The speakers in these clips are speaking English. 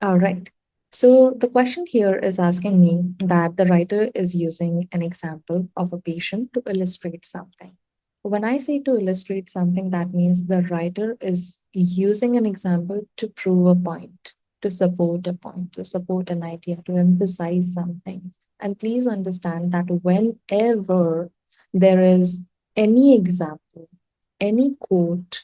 All right. So the question here is asking me that the writer is using an example of a patient to illustrate something. When I say to illustrate something, that means the writer is using an example to prove a point, to support a point, to support an idea, to emphasize something. And please understand that whenever there is any example, any quote,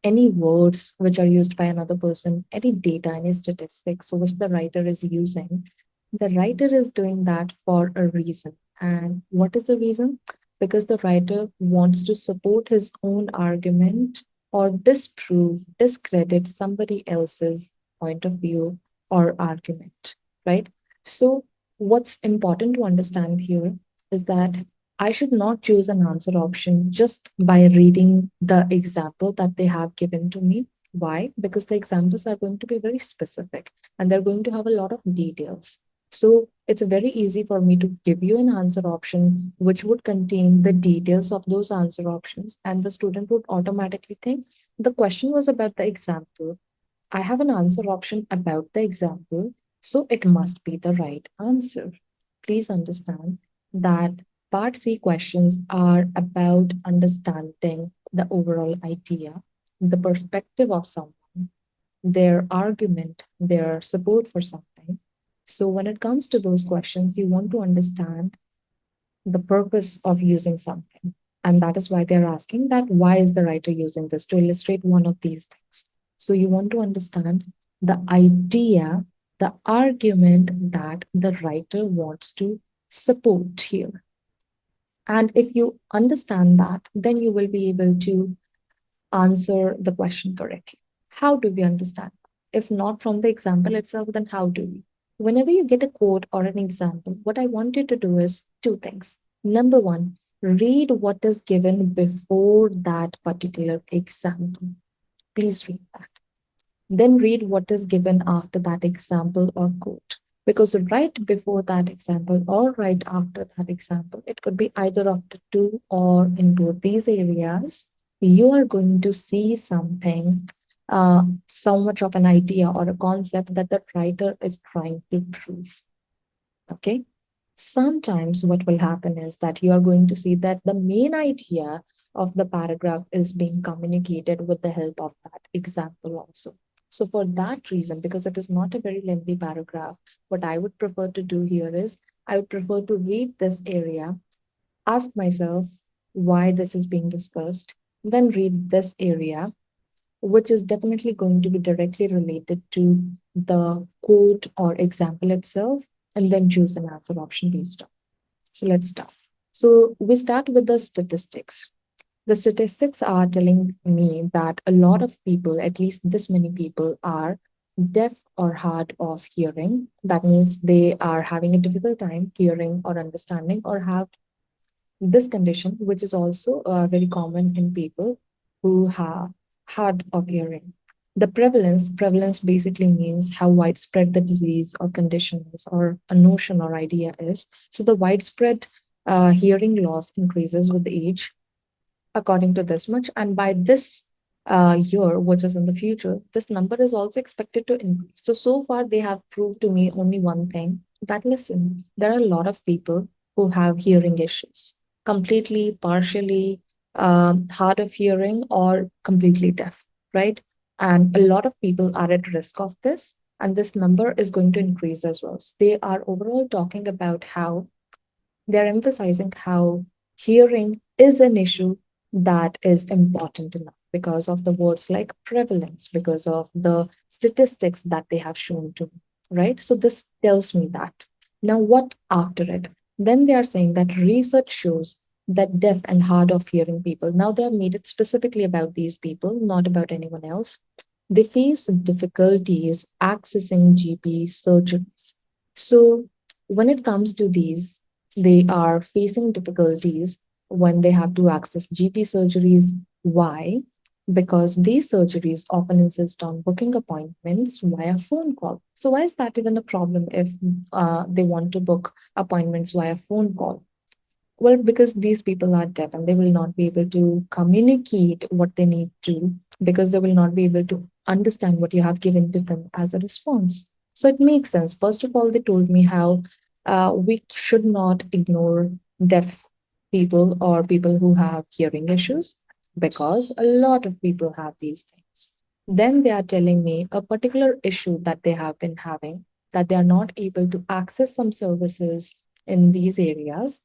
any words which are used by another person, any data, any statistics which the writer is using, the writer is doing that for a reason. And what is the reason? Because the writer wants to support his own argument or disprove, discredit somebody else's point of view or argument, right? So, what's important to understand here is that I should not choose an answer option just by reading the example that they have given to me. Why? Because the examples are going to be very specific and they're going to have a lot of details. So it's very easy for me to give you an answer option which would contain the details of those answer options, and the student would automatically think the question was about the example. I have an answer option about the example, so it must be the right answer. Please understand that Part C questions are about understanding the overall idea, the perspective of someone, their argument, their support for something. So, when it comes to those questions, you want to understand the purpose of using something. And that is why they're asking that why is the writer using this to illustrate one of these things. So you want to understand the idea, the argument that the writer wants to support here. And if you understand that, then you will be able to answer the question correctly. How do we understand? If not from the example itself, then how do we? Whenever you get a quote or an example, what I want you to do is two things. Number one, read what is given before that particular example. Please read that. Then read what is given after that example or quote. Because right before that example or right after that example, it could be either of the two or in both these areas, you are going to see something, so much of an idea or a concept that the writer is trying to prove. Okay. Sometimes what will happen is that you are going to see that the main idea of the paragraph is being communicated with the help of that example also. So for that reason, because it is not a very lengthy paragraph, what I would prefer to do here is I would prefer to read this area, ask myself why this is being discussed, then read this area, which is definitely going to be directly related to the quote or example itself, and then choose an answer option based on. So let's start. So we start with the statistics. The statistics are telling me that a lot of people, at least this many people, are deaf or hard of hearing. That means they are having a difficult time hearing or understanding, or have this condition, which is also very common in people who have hard of hearing. The prevalence basically means how widespread the disease or condition is, or a notion or idea is. So the widespread hearing loss increases with age, according to this much. And by this year, which is in the future, this number is also expected to increase. So far, they have proved to me only one thing, that listen, there are a lot of people who have hearing issues, completely, partially, hard of hearing, or completely deaf, right? And a lot of people are at risk of this. And this number is going to increase as well. So they are overall talking about how they're emphasizing how hearing is an issue that is important enough because of the words like prevalence, because of the statistics that they have shown to me, right? So this tells me that. Now, what after it? Then they are saying that research shows that deaf and hard of hearing people, now they have made it specifically about these people, not about anyone else. They face difficulties accessing GP surgeries. So when it comes to these, they are facing difficulties when they have to access GP surgeries. Why? Because these surgeries often insist on booking appointments via phone call. So, why is that even a problem if they want to book appointments via phone call? Well, because these people are deaf and they will not be able to communicate what they need to, because they will not be able to understand what you have given to them as a response. So it makes sense. First of all, they told me how we should not ignore deaf people or people who have hearing issues because a lot of people have these things. Then they are telling me a particular issue that they have been having, that they are not able to access some services in these areas,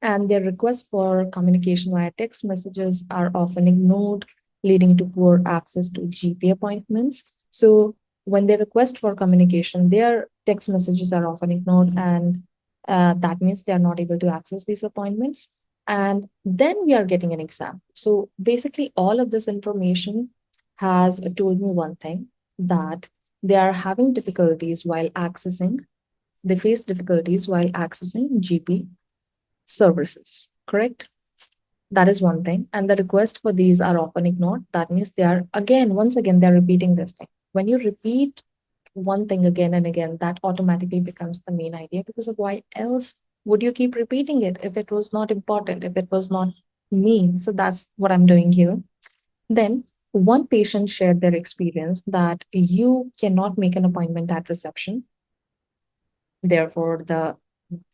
and their requests for communication via text messages are often ignored, leading to poor access to GP appointments. So, when they request for communication, their text messages are often ignored, and that means they are not able to access these appointments. And then we are getting an exam. So, basically, all of this information has told me one thing, that they are having difficulties while accessing, they face difficulties while accessing GP services, correct? That is one thing. And the requests for these are often ignored. That means they are, again, once again, they're repeating this thing. When you repeat one thing again and again, that automatically becomes the main idea, because of why else would you keep repeating it if it was not important, if it was not mean? So that's what I'm doing here. Then one patient shared their experience that you cannot make an appointment at reception. Therefore, the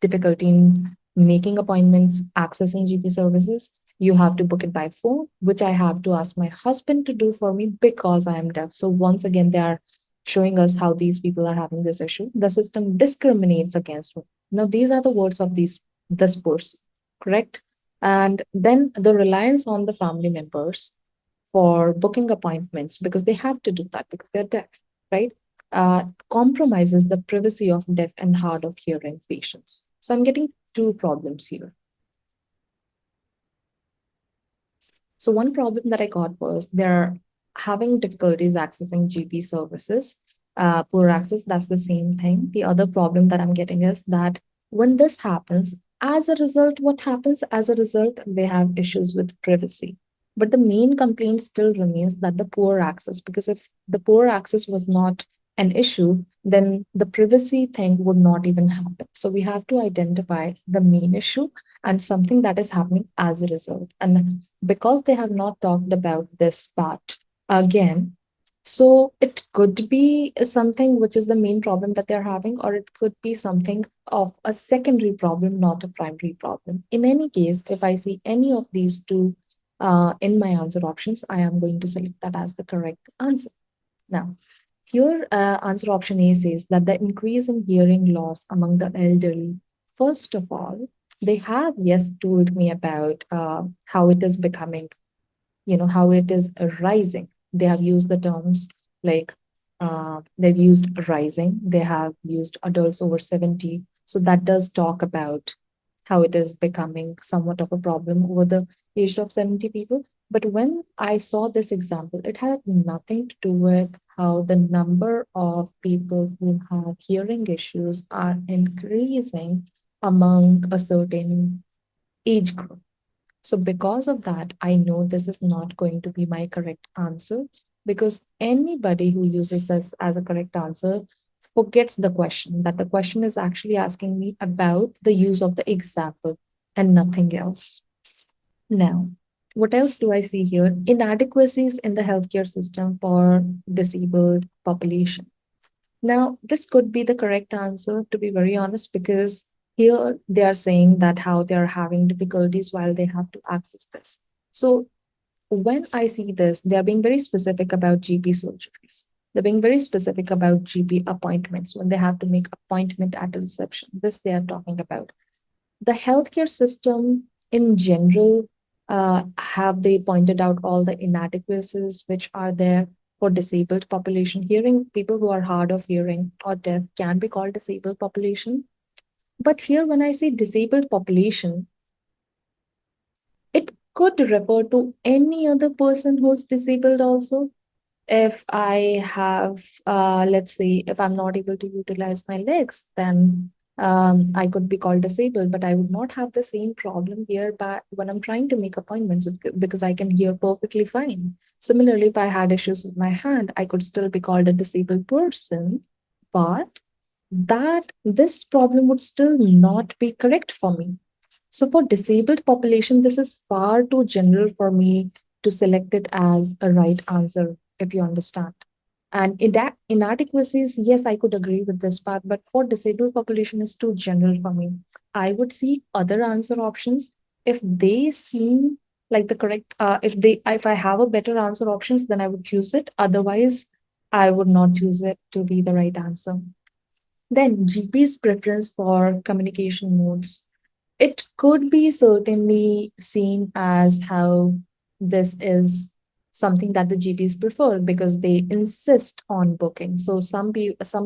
difficulty in making appointments, accessing GP services, you have to book it by phone, which I have to ask my husband to do for me because I am deaf. So once again, they are showing us how these people are having this issue. The system discriminates against me. Now, these are the words of this person, correct? And then the reliance on the family members for booking appointments, because they have to do that because they're deaf, right? Compromises the privacy of deaf and hard of hearing patients. So I'm getting two problems here. So one problem that I got was they're having difficulties accessing GP services, poor access. That's the same thing. The other problem that I'm getting is that when this happens, as a result, what happens as a result? They have issues with privacy. But the main complaint still remains that the poor access, because if the poor access was not an issue, then the privacy thing would not even happen. So we have to identify the main issue and something that is happening as a result. And because they have not talked about this part again, so it could be something which is the main problem that they're having, or it could be something of a secondary problem, not a primary problem. In any case, if I see any of these two in my answer options, I am going to select that as the correct answer. Now, here, answer option A says that the increase in hearing loss among the elderly, first of all, they have, yes, told me about how it is becoming, how it is rising. They have used the terms like they've used rising, they have used adults over 70. So that does talk about how it is becoming somewhat of a problem over the age of 70 people. But when I saw this example, it had nothing to do with how the number of people who have hearing issues are increasing among a certain age group. So, because of that, I know this is not going to be my correct answer, because anybody who uses this as a correct answer forgets the question, that the question is actually asking me about the use of the example and nothing else. Now, what else do I see here? Inadequacies in the healthcare system for disabled population. Now, this could be the correct answer, to be very honest, because here they are saying that how they are having difficulties while they have to access this. So, when I see this, they are being very specific about GP surgeries. They're being very specific about GP appointments when they have to make appointment at a reception. This they are talking about. The healthcare system in general, have they pointed out all the inadequacies which are there for disabled population? Hearing people who are hard of hearing or deaf can be called disabled population. But here, when I say disabled population, it could refer to any other person who's disabled also. If I have, let's say, if I'm not able to utilize my legs, then I could be called disabled, but I would not have the same problem here but when I'm trying to make appointments because I can hear perfectly fine. Similarly, if I had issues with my hand, I could still be called a disabled person, but that this problem would still not be correct for me. So for disabled population, this is far too general for me to select it as a right answer, if you understand. And inadequacies, yes, I could agree with this part, but for disabled population is too general for me. I would see other answer options if they seem like the correct. If I have a better answer options, then I would choose it. Otherwise, I would not choose it to be the right answer. Then GP's preference for communication modes. It could be certainly seen as how this is something that the GPs prefer because they insist on booking. So some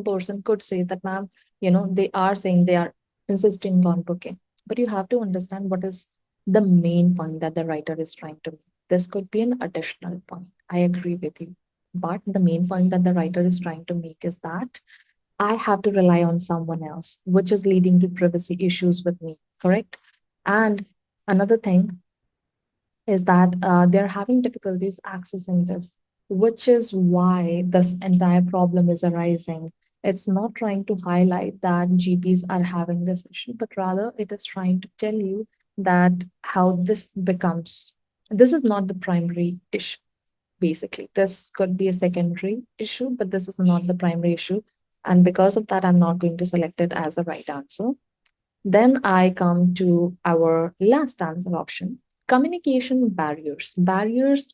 person could say that, ma'am, they are saying they are insisting on booking. But you have to understand what is the main point that the writer is trying to make. This could be an additional point. I agree with you. But the main point that the writer is trying to make is that I have to rely on someone else, which is leading to privacy issues with me, correct? And another thing is that they're having difficulties accessing this, which is why this entire problem is arising. It's not trying to highlight that GPs are having this issue, but rather it is trying to tell you that how this is not the primary issue, basically. This could be a secondary issue, but this is not the primary issue. And because of that, I'm not going to select it as the right answer. Then I come to our last answer option, communication barriers. Barriers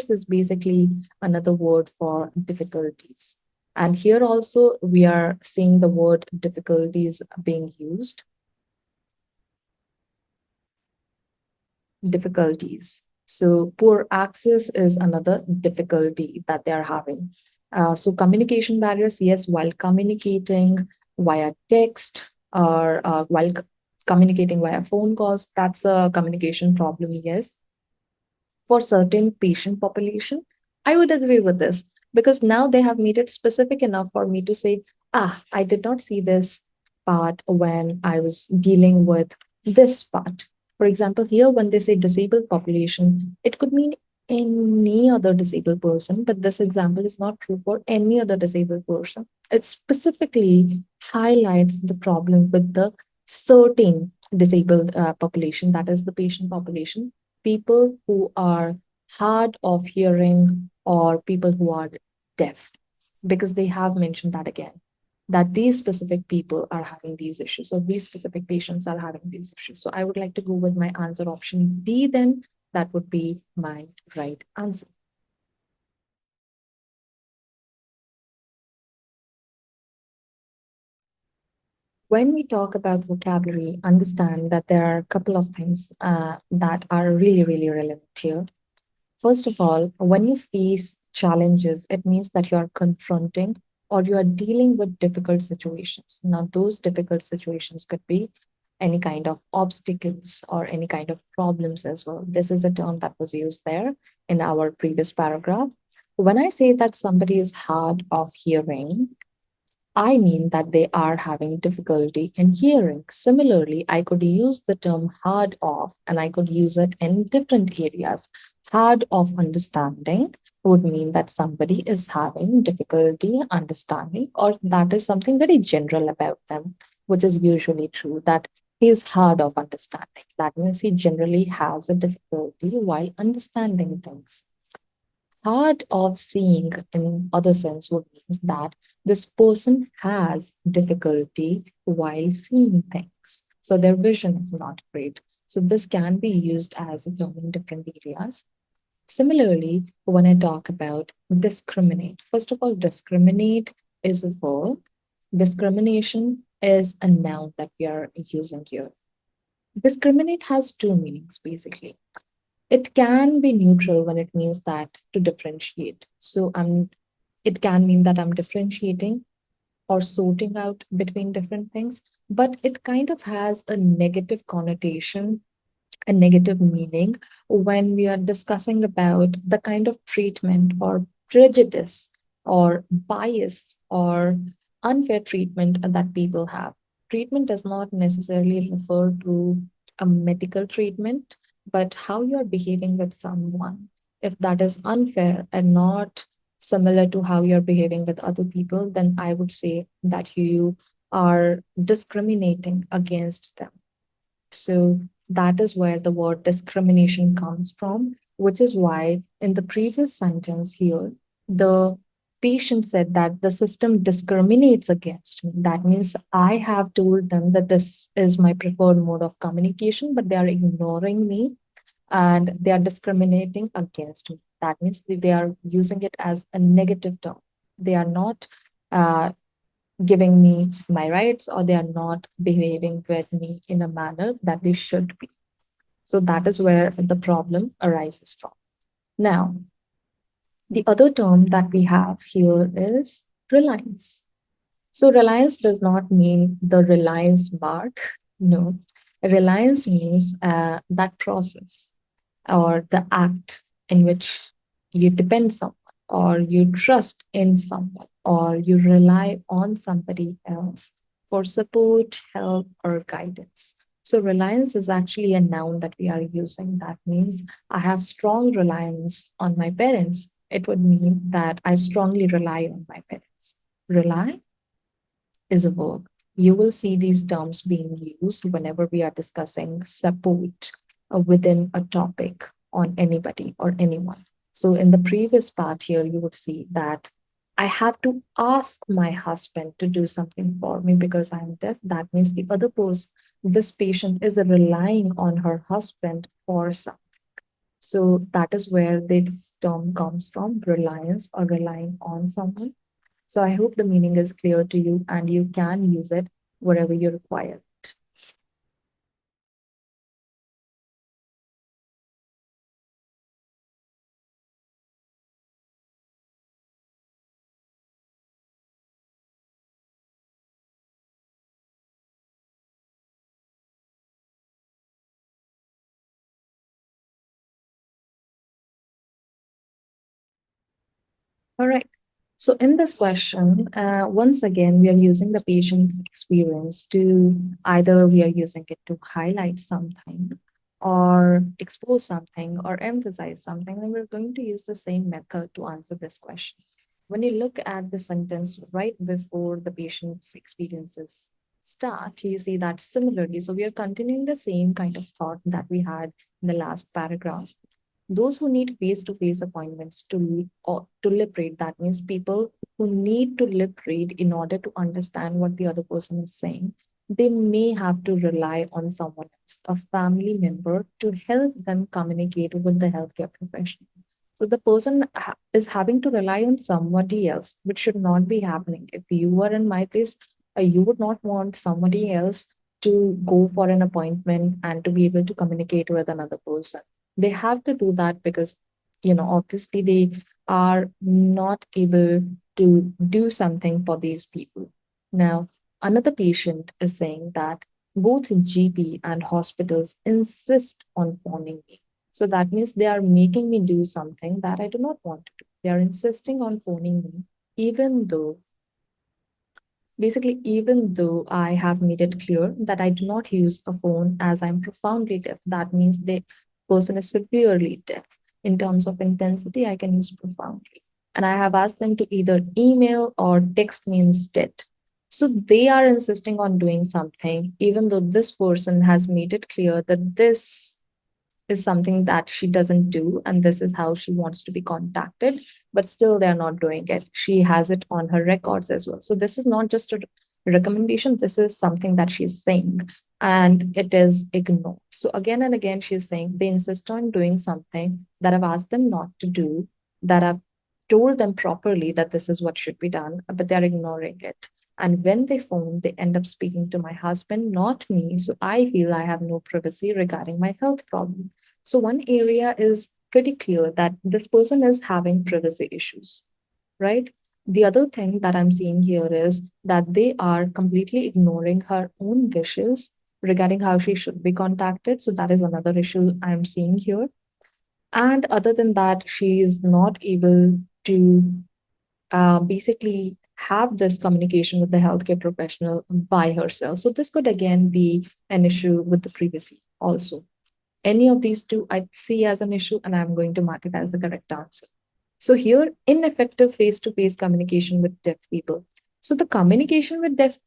is basically another word for difficulties. And here also we are seeing the word difficulties being used. Difficulties. So poor access is another difficulty that they are having. So communication barriers, yes, while communicating via text or while communicating via phone calls, that's a communication problem, yes. For certain patient population, I would agree with this because now they have made it specific enough for me to say, I did not see this part when I was dealing with this part. For example, here when they say disabled population, it could mean any other disabled person, but this example is not true for any other disabled person. It specifically highlights the problem with the certain disabled population, that is the patient population, people who are hard of hearing or people who are deaf, because they have mentioned that again, that these specific people are having these issues. So these specific patients are having these issues. So I would like to go with my answer option D then. That would be my right answer. When we talk about vocabulary, understand that there are a couple of things that are really, really relevant here. First of all, when you face challenges, it means that you are confronting or you are dealing with difficult situations. Now, those difficult situations could be any kind of obstacles or any kind of problems as well. This is a term that was used there in our previous paragraph. When I say that somebody is hard of hearing, I mean that they are having difficulty in hearing. Similarly, I could use the term hard of and I could use it in different areas. Hard of understanding would mean that somebody is having difficulty understanding, or that is something very general about them, which is usually true, that he is hard of understanding. That means he generally has a difficulty while understanding things. Hard of seeing in other sense would mean that this person has difficulty while seeing things, so their vision is not great. So this can be used as a term in different areas. Similarly, when I talk about discriminate, first of all, discriminate is a verb. Discrimination is a noun that we are using here. Discriminate has two meanings basically. It can be neutral when it means that to differentiate. So it can mean that I'm differentiating or sorting out between different things, but it kind of has a negative connotation, a negative meaning when we are discussing about the kind of treatment or prejudice or bias or unfair treatment that people have. Treatment does not necessarily refer to a medical treatment, but how you're behaving with someone. If that is unfair and not similar to how you're behaving with other people, then I would say that you are discriminating against them. So that is where the word discrimination comes from, which is why in the previous sentence here, the patient said that the system discriminates against me. That means I have told them that this is my preferred mode of communication, but they are ignoring me and they are discriminating against me. That means they are using it as a negative term. They are not uh, giving me my rights, or they are not behaving with me in a manner that they should be. So that is where the problem arises from. Now, the other term that we have here is reliance. So reliance does not mean the Reliance Mart. No, reliance means that process or the act in which you depend someone, or you trust in someone, or you rely on somebody else for support, help, or guidance. So reliance is actually a noun that we are using. That means I have strong reliance on my parents. It would mean that I strongly rely on my parents. Rely is a verb. You will see these terms being used whenever we are discussing support within a topic on anybody or anyone. So, in the previous part here, you would see that I have to ask my husband to do something for me because I'm deaf. That means the other person, this patient, is relying on her husband for something. So, that is where this term comes from, reliance or relying on someone. So I hope the meaning is clear to you and you can use it wherever you require it. All right. So in this question, once again, we are using the patient's experience to either we are using it to highlight something or expose something or emphasize something, and we're going to use the same method to answer this question. When you look at the sentence right before the patient's experiences start, you see that similarly. So we are continuing the same kind of thought that we had in the last paragraph. Those who need face-to-face appointments to lip read, that means people who need to lip read in order to understand what the other person is saying, they may have to rely on someone else, a family member, to help them communicate with the healthcare professional. So the person is having to rely on somebody else, which should not be happening. If you were in my place, you would not want somebody else to go for an appointment and to be able to communicate with another person. They have to do that because, obviously they are not able to do something for these people. Now, another patient is saying that both GP and hospitals insist on phoning me. So that means they are making me do something that I do not want to do. They are insisting on phoning me, even though even though I have made it clear that I do not use a phone as I'm profoundly deaf. That means the person is severely deaf. In terms of intensity, I can use profoundly. And I have asked them to either email or text me instead. So they are insisting on doing something, even though this person has made it clear that this is something that she doesn't do and this is how she wants to be contacted, but still they're not doing it. She has it on her records as well. So this is not just a recommendation, this is something that she's saying, and it is ignored. So again and again she's saying they insist on doing something that I've asked them not to do, that I've told them properly that this is what should be done, but they're ignoring it. And when they phone, they end up speaking to my husband, not me. So I feel I have no privacy regarding my health problem. So one area is pretty clear that this person is having privacy issues, right? The other thing that I'm seeing here is that they are completely ignoring her own wishes regarding how she should be contacted. So that is another issue I'm seeing here. And other than that, she is not able to basically have this communication with the healthcare professional by herself. So this could again be an issue with the privacy also. Any of these two I see as an issue, and I'm going to mark it as the correct answer. So here, ineffective face-to-face communication with deaf people. So the communication with deaf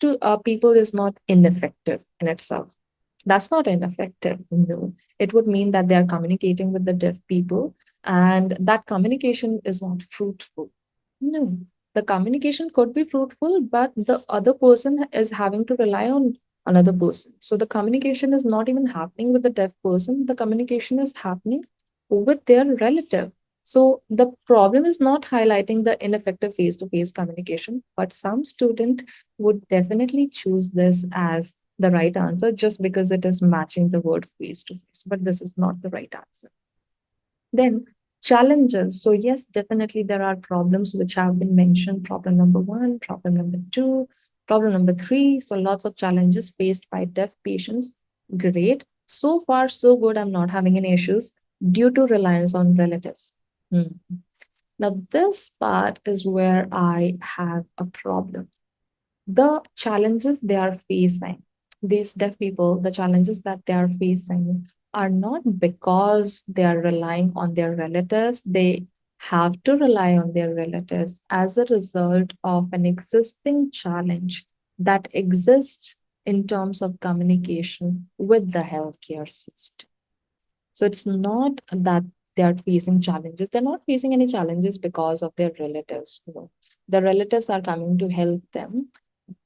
people is not ineffective in itself. That's not ineffective. No, it would mean that they are communicating with the deaf people, and that communication is not fruitful. No. The communication could be fruitful, but the other person is having to rely on another person. So the communication is not even happening with the deaf person, the communication is happening with their relative. So the problem is not highlighting the ineffective face-to-face communication, but some student would definitely choose this as the right answer just because it is matching the word face-to-face. But this is not the right answer. Then challenges. So yes, definitely there are problems which have been mentioned. Problem number one, problem number two, problem number three. So lots of challenges faced by deaf patients. Great. So far, so good. I'm not having any issues due to reliance on relatives. Hmm. Now, this part is where I have a problem. The challenges they are facing, these deaf people, the challenges that they are facing are not because they are relying on their relatives. They have to rely on their relatives as a result of an existing challenge that exists in terms of communication with the healthcare system. So it's not that they are facing challenges. They're not facing any challenges because of their relatives. No. The relatives are coming to help them,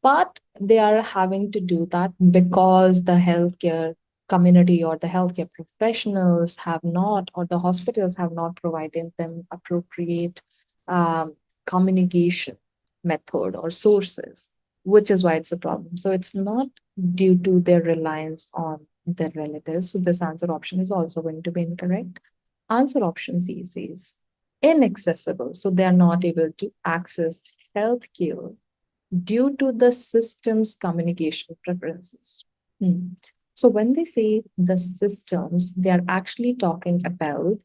but they are having to do that because the healthcare community or the healthcare professionals have not, or the hospitals have not provided them appropriate um, communication method or sources, which is why it's a problem. So it's not due to their reliance on their relatives. So this answer option is also going to be incorrect. Answer option C says inaccessible. So they are not able to access healthcare due to the system's communication preferences. Hmm. So when they say the systems, they are actually talking about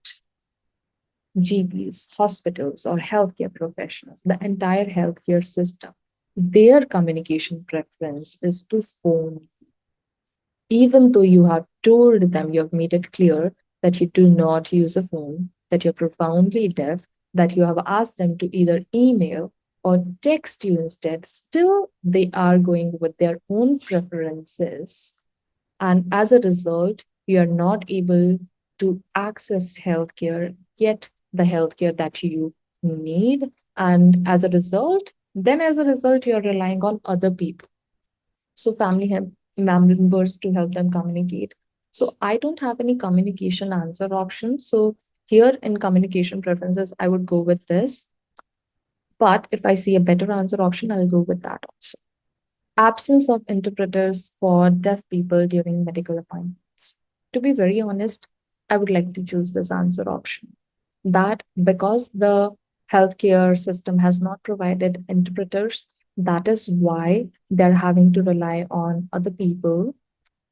GPs, hospitals, or healthcare professionals, the entire healthcare system. Their communication preference is to phone, even though you have told them, you have made it clear that you do not use a phone, that you're profoundly deaf, that you have asked them to either email or text you instead, still they are going with their own preferences. And as a result, you are not able to access healthcare, get the healthcare that you need. And as a result, you're relying on other people. So members to help them communicate. So I don't have any communication answer options. So here in communication preferences, I would go with this. But if I see a better answer option, I'll go with that also. Absence of interpreters for deaf people during medical appointments. To be very honest, I would like to choose this answer option. That because the healthcare system has not provided interpreters, that is why they're having to rely on other people.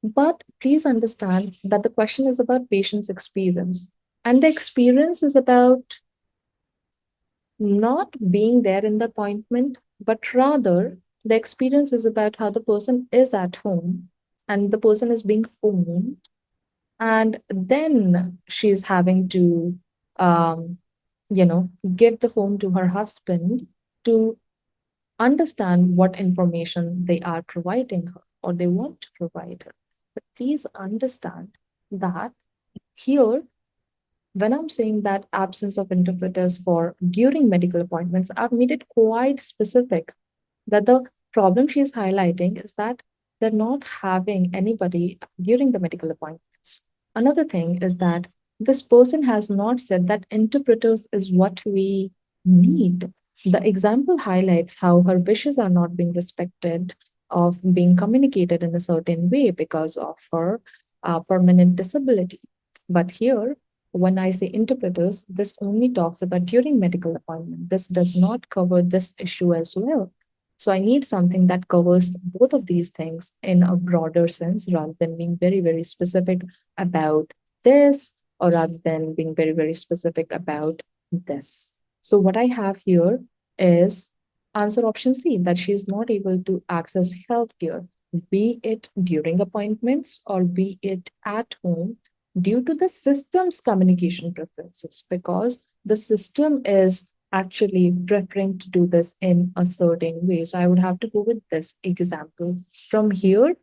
But please understand that the question is about patient's experience, and the experience is about not being there in the appointment, but rather the experience is about how the person is at home and the person is being phoned. And then she's having to, um, give the phone to her husband to understand what information they are providing her or they want to provide her. But please understand that here when I'm saying that absence of interpreters for during medical appointments, I've made it quite specific that the problem she's highlighting is that they're not having anybody during the medical appointments. Another thing is that this person has not said that interpreters is what we need. The example highlights how her wishes are not being respected, of being communicated in a certain way because of her permanent disability. But here, when I say interpreters, this only talks about during medical appointment. This does not cover this issue as well. So I need something that covers both of these things in a broader sense rather than being very, very specific about this or rather than being very, very specific about this. So what I have here is answer option C, that she's not able to access healthcare, be it during appointments or be it at home due to the system's communication preferences, because the system is actually preferring to do this in a certain way. So I would have to go with this example. From here,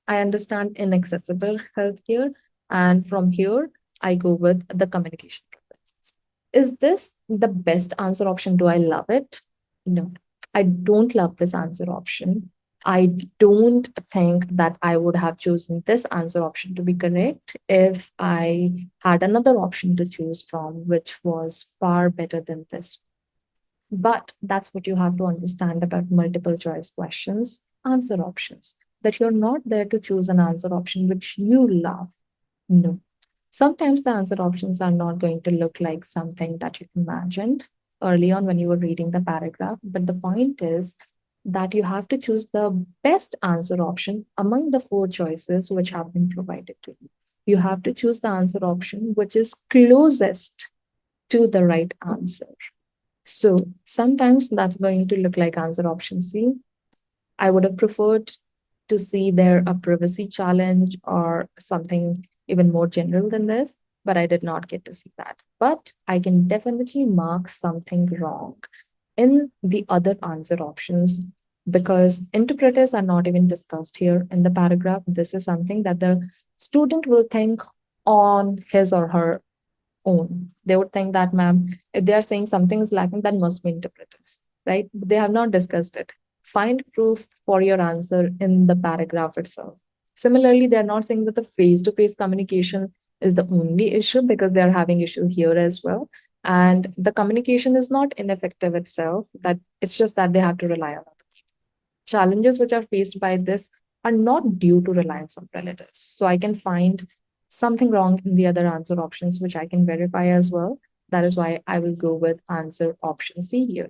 I understand inaccessible healthcare, and from here, I go with the communication preferences. Is this the best answer option? Do I love it? No, I don't love this answer option. I don't think that I would have chosen this answer option to be correct if I had another option to choose from, which was far better than this. But that's what you have to understand about multiple choice questions, answer options, that you're not there to choose an answer option which you love. No. Sometimes the answer options are not going to look like something that you imagined early on when you were reading the paragraph. But the point is that you have to choose the best answer option among the four choices which have been provided to you. You have to choose the answer option which is closest to the right answer. So sometimes that's going to look like answer option C. I would have preferred to see there a privacy challenge or something even more general than this, but I did not get to see that. But I can definitely mark something wrong in the other answer options because interpreters are not even discussed here in the paragraph. This is something that the student will think on his or her own. They would think that, ma'am, if they are saying something is lacking, that must be interpreters, right? But they have not discussed it. Find proof for your answer in the paragraph itself. Similarly, they're not saying that the face-to-face communication is the only issue because they're having issue here as well. And the communication is not ineffective itself, that it's just that they have to rely on other people. Challenges which are faced by this are not due to reliance on relatives. So I can find something wrong in the other answer options, which I can verify as well. That is why I will go with answer option C here.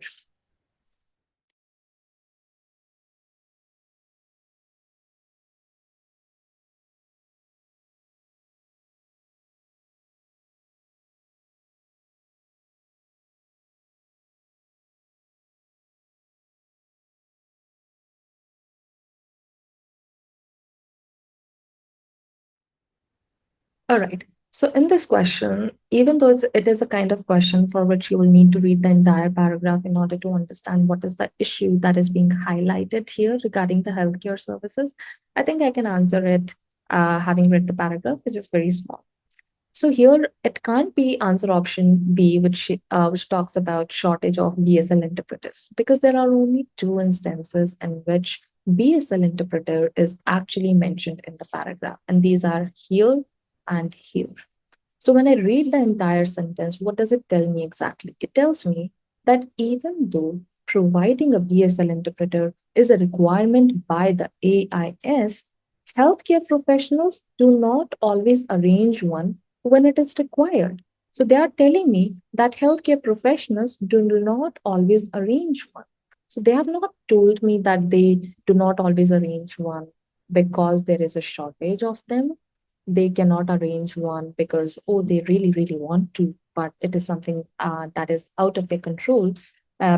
All right. So in this question, even though it is a kind of question for which you will need to read the entire paragraph in order to understand what is the issue that is being highlighted here regarding the healthcare services, I think I can answer it having read the paragraph, which is very small. So here it can't be answer option B, which talks about shortage of BSL interpreters, because there are only two instances in which BSL interpreter is actually mentioned in the paragraph, and these are here and here. So when I read the entire sentence, what does it tell me exactly? It tells me that even though providing a BSL interpreter is a requirement by the AIS, healthcare professionals do not always arrange one when it is required. So they are telling me that healthcare professionals do not always arrange one. So they have not told me that they do not always arrange one because there is a shortage of them. They cannot arrange one because, oh, they really, really want to, but it is something that is out of their control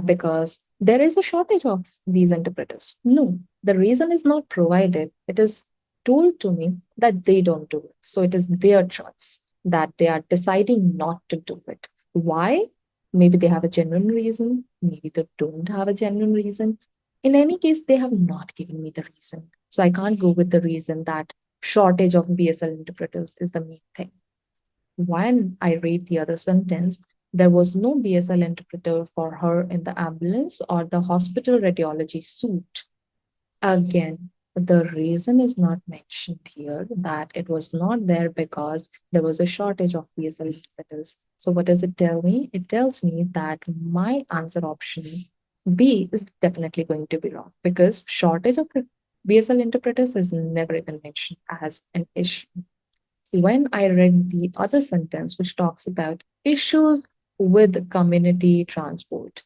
because there is a shortage of these interpreters. No, the reason is not provided. It is told to me that they don't do it. So it is their choice that they are deciding not to do it. Why? Maybe they have a genuine reason. Maybe they don't have a genuine reason. In any case, they have not given me the reason. So I can't go with the reason that shortage of BSL interpreters is the main thing. When I read the other sentence, there was no BSL interpreter for her in the ambulance or the hospital radiology suite. Again, the reason is not mentioned here that it was not there because there was a shortage of BSL interpreters. So, what does it tell me? It tells me that my answer option B is definitely going to be wrong because shortage of BSL interpreters is never even mentioned as an issue. When I read the other sentence, which talks about issues with community transport,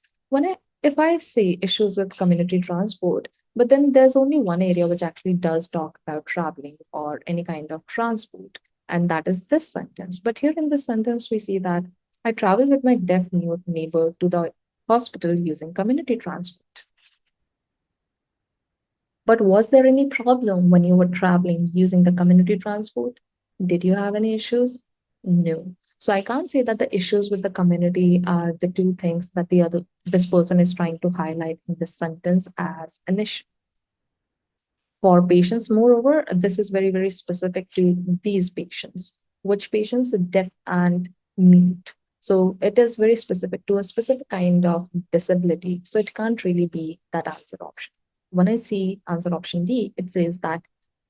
if I say issues with community transport, but then there's only one area which actually does talk about traveling or any kind of transport, and that is this sentence. But here in this sentence, we see that I travel with my deaf mute neighbor to the hospital using community transport. But was there any problem when you were traveling using the community transport? Did you have any issues? No. So I can't say that the issues with the community are the two things that this person is trying to highlight in this sentence as an issue. For patients, moreover, this is very, very specific to these patients, which patients are deaf and mute. So it is very specific to a specific kind of disability. So it can't really be that answer option. When I see answer option D, it says that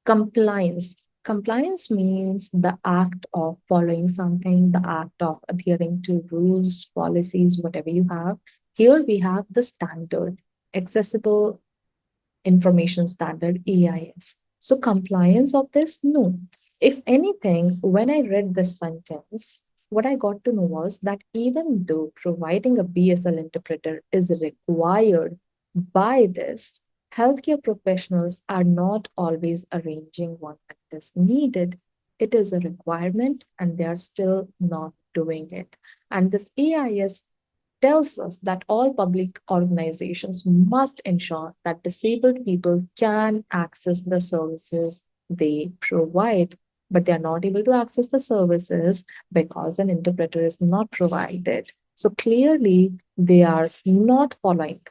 compliance. Compliance means the act of following something, the act of adhering to rules, policies, whatever you have. Here we have the standard, accessible information standard, AIS. So compliance of this, no. If anything, when I read this sentence, what I got to know was that even though providing a BSL interpreter is required by this, healthcare professionals are not always arranging one that is needed. It is a requirement and they are still not doing it. And this AIS tells us that all public organizations must ensure that disabled people can access the services they provide, but they are not able to access the services because an interpreter is not provided. So clearly, they are not following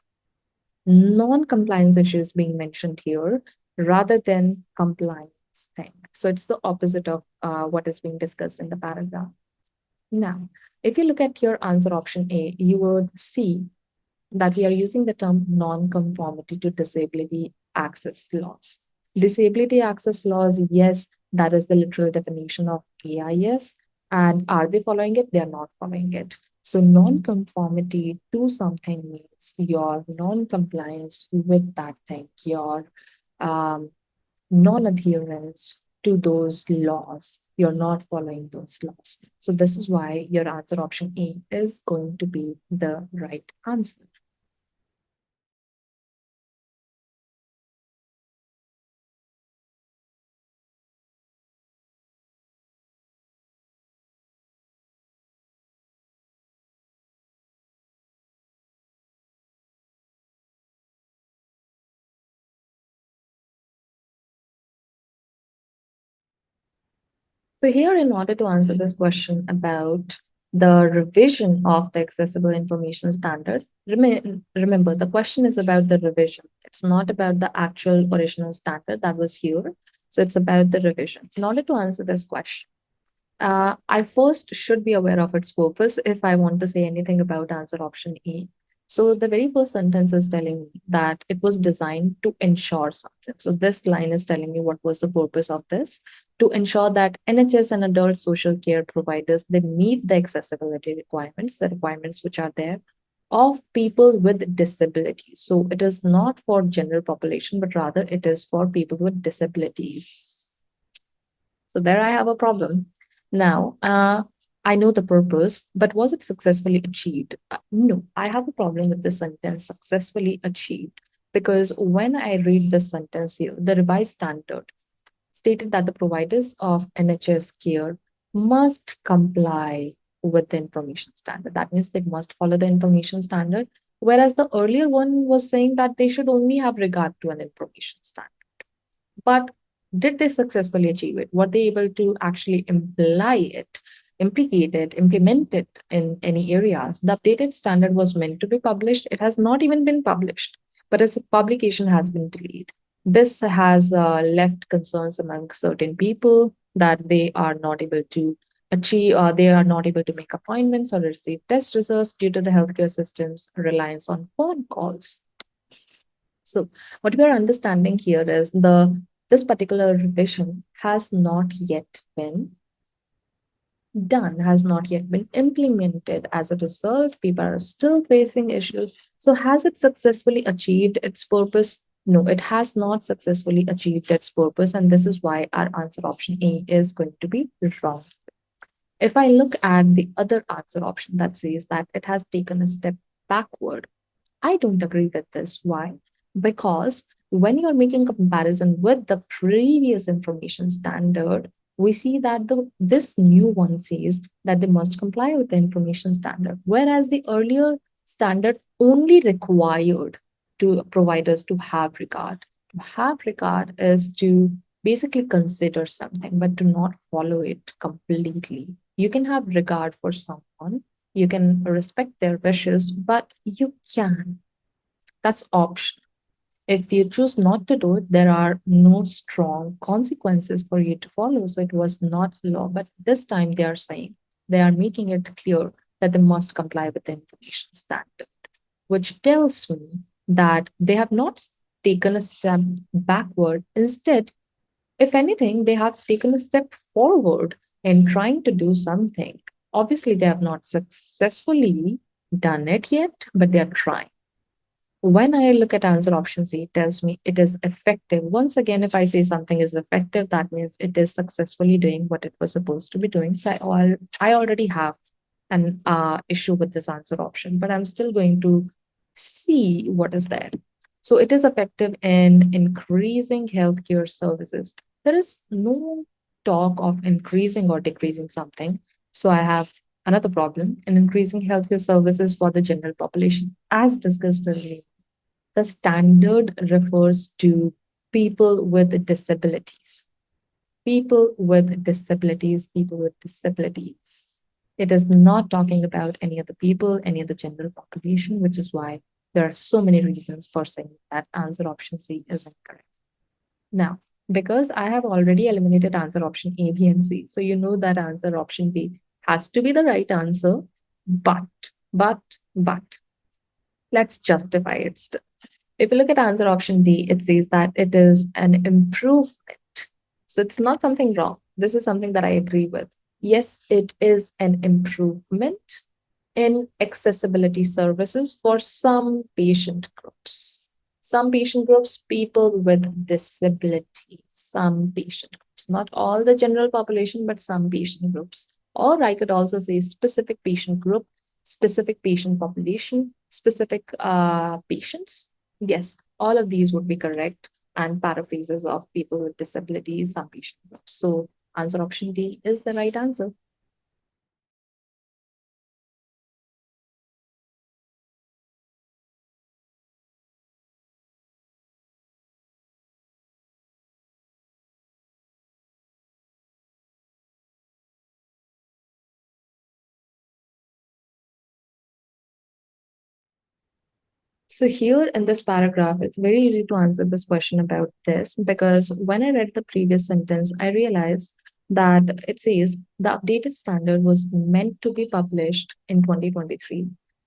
non-compliance issues being mentioned here rather than compliance thing. So it's the opposite of what is being discussed in the paragraph. Now, if you look at your answer option A, you would see that we are using the term non-conformity to disability access laws. Disability access laws, yes, that is the literal definition of AIS. And are they following it? They are not following it. So non-conformity to something means your non-compliance with that thing, your um, non-adherence to those laws. You're not following those laws. So this is why your answer option A is going to be the right answer. So here, in order to answer this question about the revision of the accessible information standard, remember the question is about the revision. It's not about the actual original standard that was here. So it's about the revision. In order to answer this question, I first should be aware of its purpose if I want to say anything about answer option A. So the very first sentence is telling me that it was designed to ensure something. So this line is telling me what was the purpose of this, to ensure that NHS and adult social care providers, they meet the accessibility requirements, the requirements which are there of people with disabilities. So it is not for general population, but rather it is for people with disabilities. So there I have a problem. Now, I know the purpose, but was it successfully achieved? No, I have a problem with the sentence successfully achieved because when I read this sentence here, the revised standard stated that the providers of NHS care must comply with the information standard. That means they must follow the information standard. Whereas the earlier one was saying that they should only have regard to an information standard. But did they successfully achieve it? Were they able to actually implicate it, implement it in any areas? The updated standard was meant to be published. It has not even been published, but its publication has been delayed. This has left concerns among certain people that they are not able to achieve, they are not able to make appointments or receive test results due to the healthcare system's reliance on phone calls. So what we are understanding here is this particular revision has not yet been done, has not yet been implemented. As a result, people are still facing issues. So has it successfully achieved its purpose? No, it has not successfully achieved its purpose. And this is why our answer option A is going to be wrong. If I look at the other answer option that says that it has taken a step backward, I don't agree with this. Why? Because when you're making comparison with the previous information standard, we see that this new one says that they must comply with the information standard, whereas the earlier standard only required to providers to have regard. To have regard is to basically consider something, but to not follow it completely. You can have regard for someone, you can respect their wishes, but you can, that's optional. If you choose not to do it, there are no strong consequences for you to follow. So it was not law. But this time they are saying, they are making it clear that they must comply with the information standard, which tells me that they have not taken a step backward. Instead, if anything, they have taken a step forward in trying to do something. Obviously, they have not successfully done it yet, but they are trying. When I look at answer option C, it tells me it is effective. Once again, if I say something is effective, that means it is successfully doing what it was supposed to be doing. So I already have an issue with this answer option, but I'm still going to see what is there. So it is effective in increasing healthcare services. There is no talk of increasing or decreasing something. So I have another problem in increasing healthcare services for the general population, as discussed earlier. The standard refers to people with disabilities. People with disabilities, people with disabilities. It is not talking about any other people, any other general population, which is why there are so many reasons for saying that answer option C is incorrect. Now, because I have already eliminated answer option A, B, and C, so you know that answer option B has to be the right answer, but, but, let's justify it still. If you look at answer option D, it says that it is an improvement. So it's not something wrong. This is something that I agree with. Yes, it is an improvement in accessibility services for some patient groups. Some patient groups, people with disabilities, some patient groups, not all the general population, but some patient groups. Or I could also say specific patient group, specific patient population, specific patients. Yes, all of these would be correct and paraphrases of people with disabilities, some patient groups. So answer option D is the right answer. So here in this paragraph, it's very easy to answer this question about this because when I read the previous sentence, I realized that it says the updated standard was meant to be published in 2023,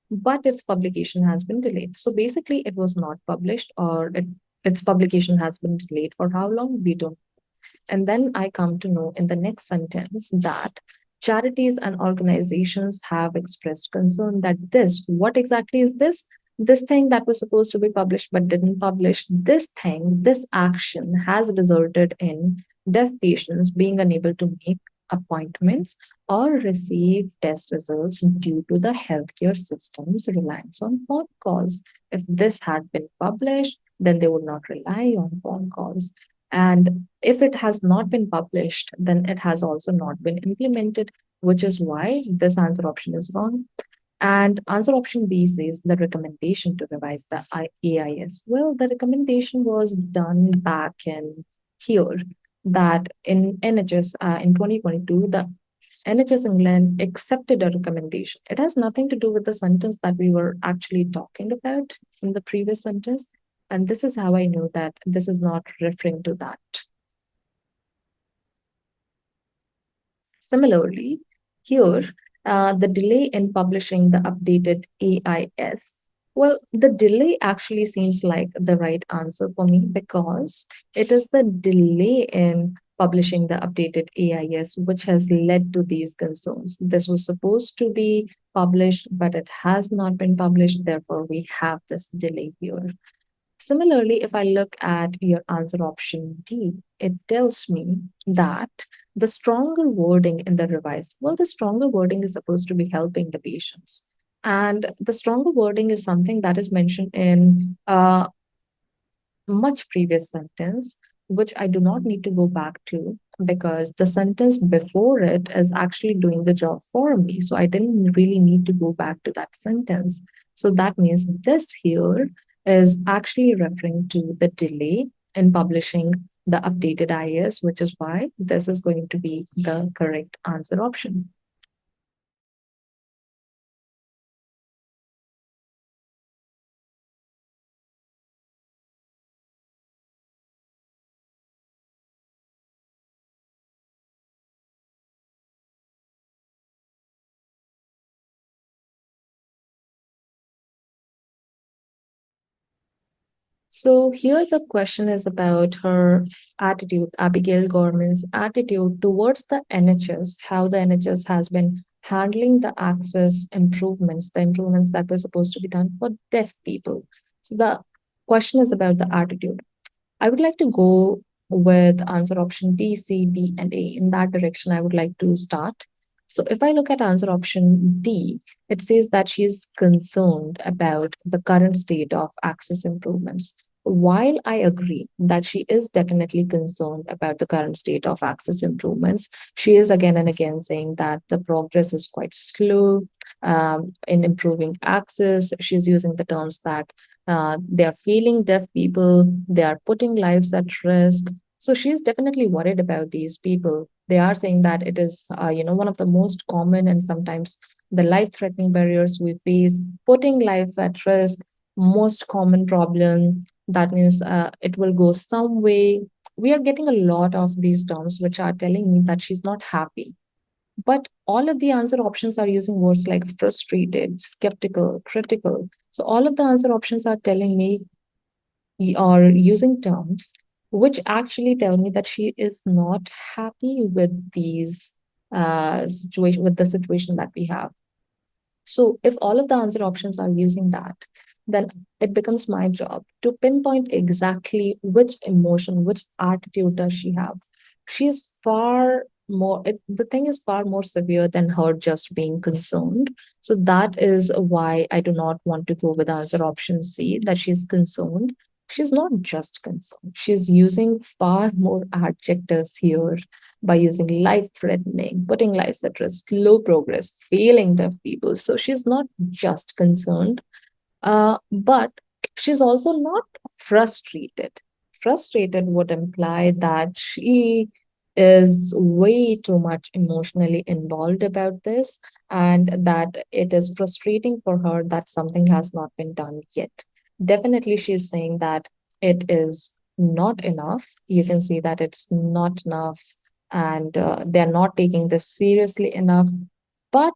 but its publication has been delayed. So basically, it was not published or its publication has been delayed for how long? We don't. And then I come to know in the next sentence that charities and organizations have expressed concern that what exactly is this? This thing that was supposed to be published but didn't publish, this action has resulted in deaf patients being unable to make appointments or receive test results due to the healthcare system's reliance on phone calls. If this had been published, then they would not rely on phone calls. And if it has not been published, then it has also not been implemented, which is why this answer option is wrong. And answer option B says the recommendation to revise the AIS. Well, the recommendation was done back in here that in NHS in 2022, the NHS England accepted a recommendation. It has nothing to do with the sentence that we were actually talking about in the previous sentence. And this is how I know that this is not referring to that. Similarly, here, the delay in publishing the updated AIS. Well, the delay actually seems like the right answer for me because it is the delay in publishing the updated AIS which has led to these concerns. This was supposed to be published, but it has not been published. Therefore, we have this delay here. Similarly, if I look at your answer option D, it tells me that the stronger wording in the revised, well, the stronger wording is supposed to be helping the patients. And the stronger wording is something that is mentioned in much previous sentence, which I do not need to go back to because the sentence before it is actually doing the job for me. So I didn't really need to go back to that sentence. So that means this here is actually referring to the delay in publishing the updated IAS, which is why this is going to be the correct answer option. So here the question is about her attitude, Abigail Gorman's attitude towards the NHS, how the NHS has been handling the access improvements, the improvements that were supposed to be done for deaf people. So the question is about the attitude. I would like to go with answer option D, C, B, and A. In that direction, I would like to start. So if I look at answer option D, it says that she is concerned about the current state of access improvements. While I agree that she is definitely concerned about the current state of access improvements, she is again and again saying that the progress is quite slow in improving access. She's using the terms that they are failing deaf people, they are putting lives at risk. So she's definitely worried about these people. They are saying that it is, one of the most common and sometimes the life-threatening barriers we face, putting life at risk, most common problem. That means it will go some way. We are getting a lot of these terms which are telling me that she's not happy. But all of the answer options are using words like frustrated, skeptical, critical. So all of the answer options are telling me or using terms which actually tell me that she is not happy with these situation with the situation that we have. So if all of the answer options are using that, then it becomes my job to pinpoint exactly which emotion, which attitude does she have. She is far more, the thing is far more severe than her just being concerned. So that is why I do not want to go with answer option C, that she's concerned. She's not just concerned. She's using far more adjectives here by using life threatening, putting lives at risk, slow progress, failing deaf people. So she's not just concerned, but she's also not frustrated. Frustrated would imply that she is way too much emotionally involved about this and that it is frustrating for her that something has not been done yet. Definitely, she's saying that it is not enough. You can see that it's not enough and they're not taking this seriously enough. But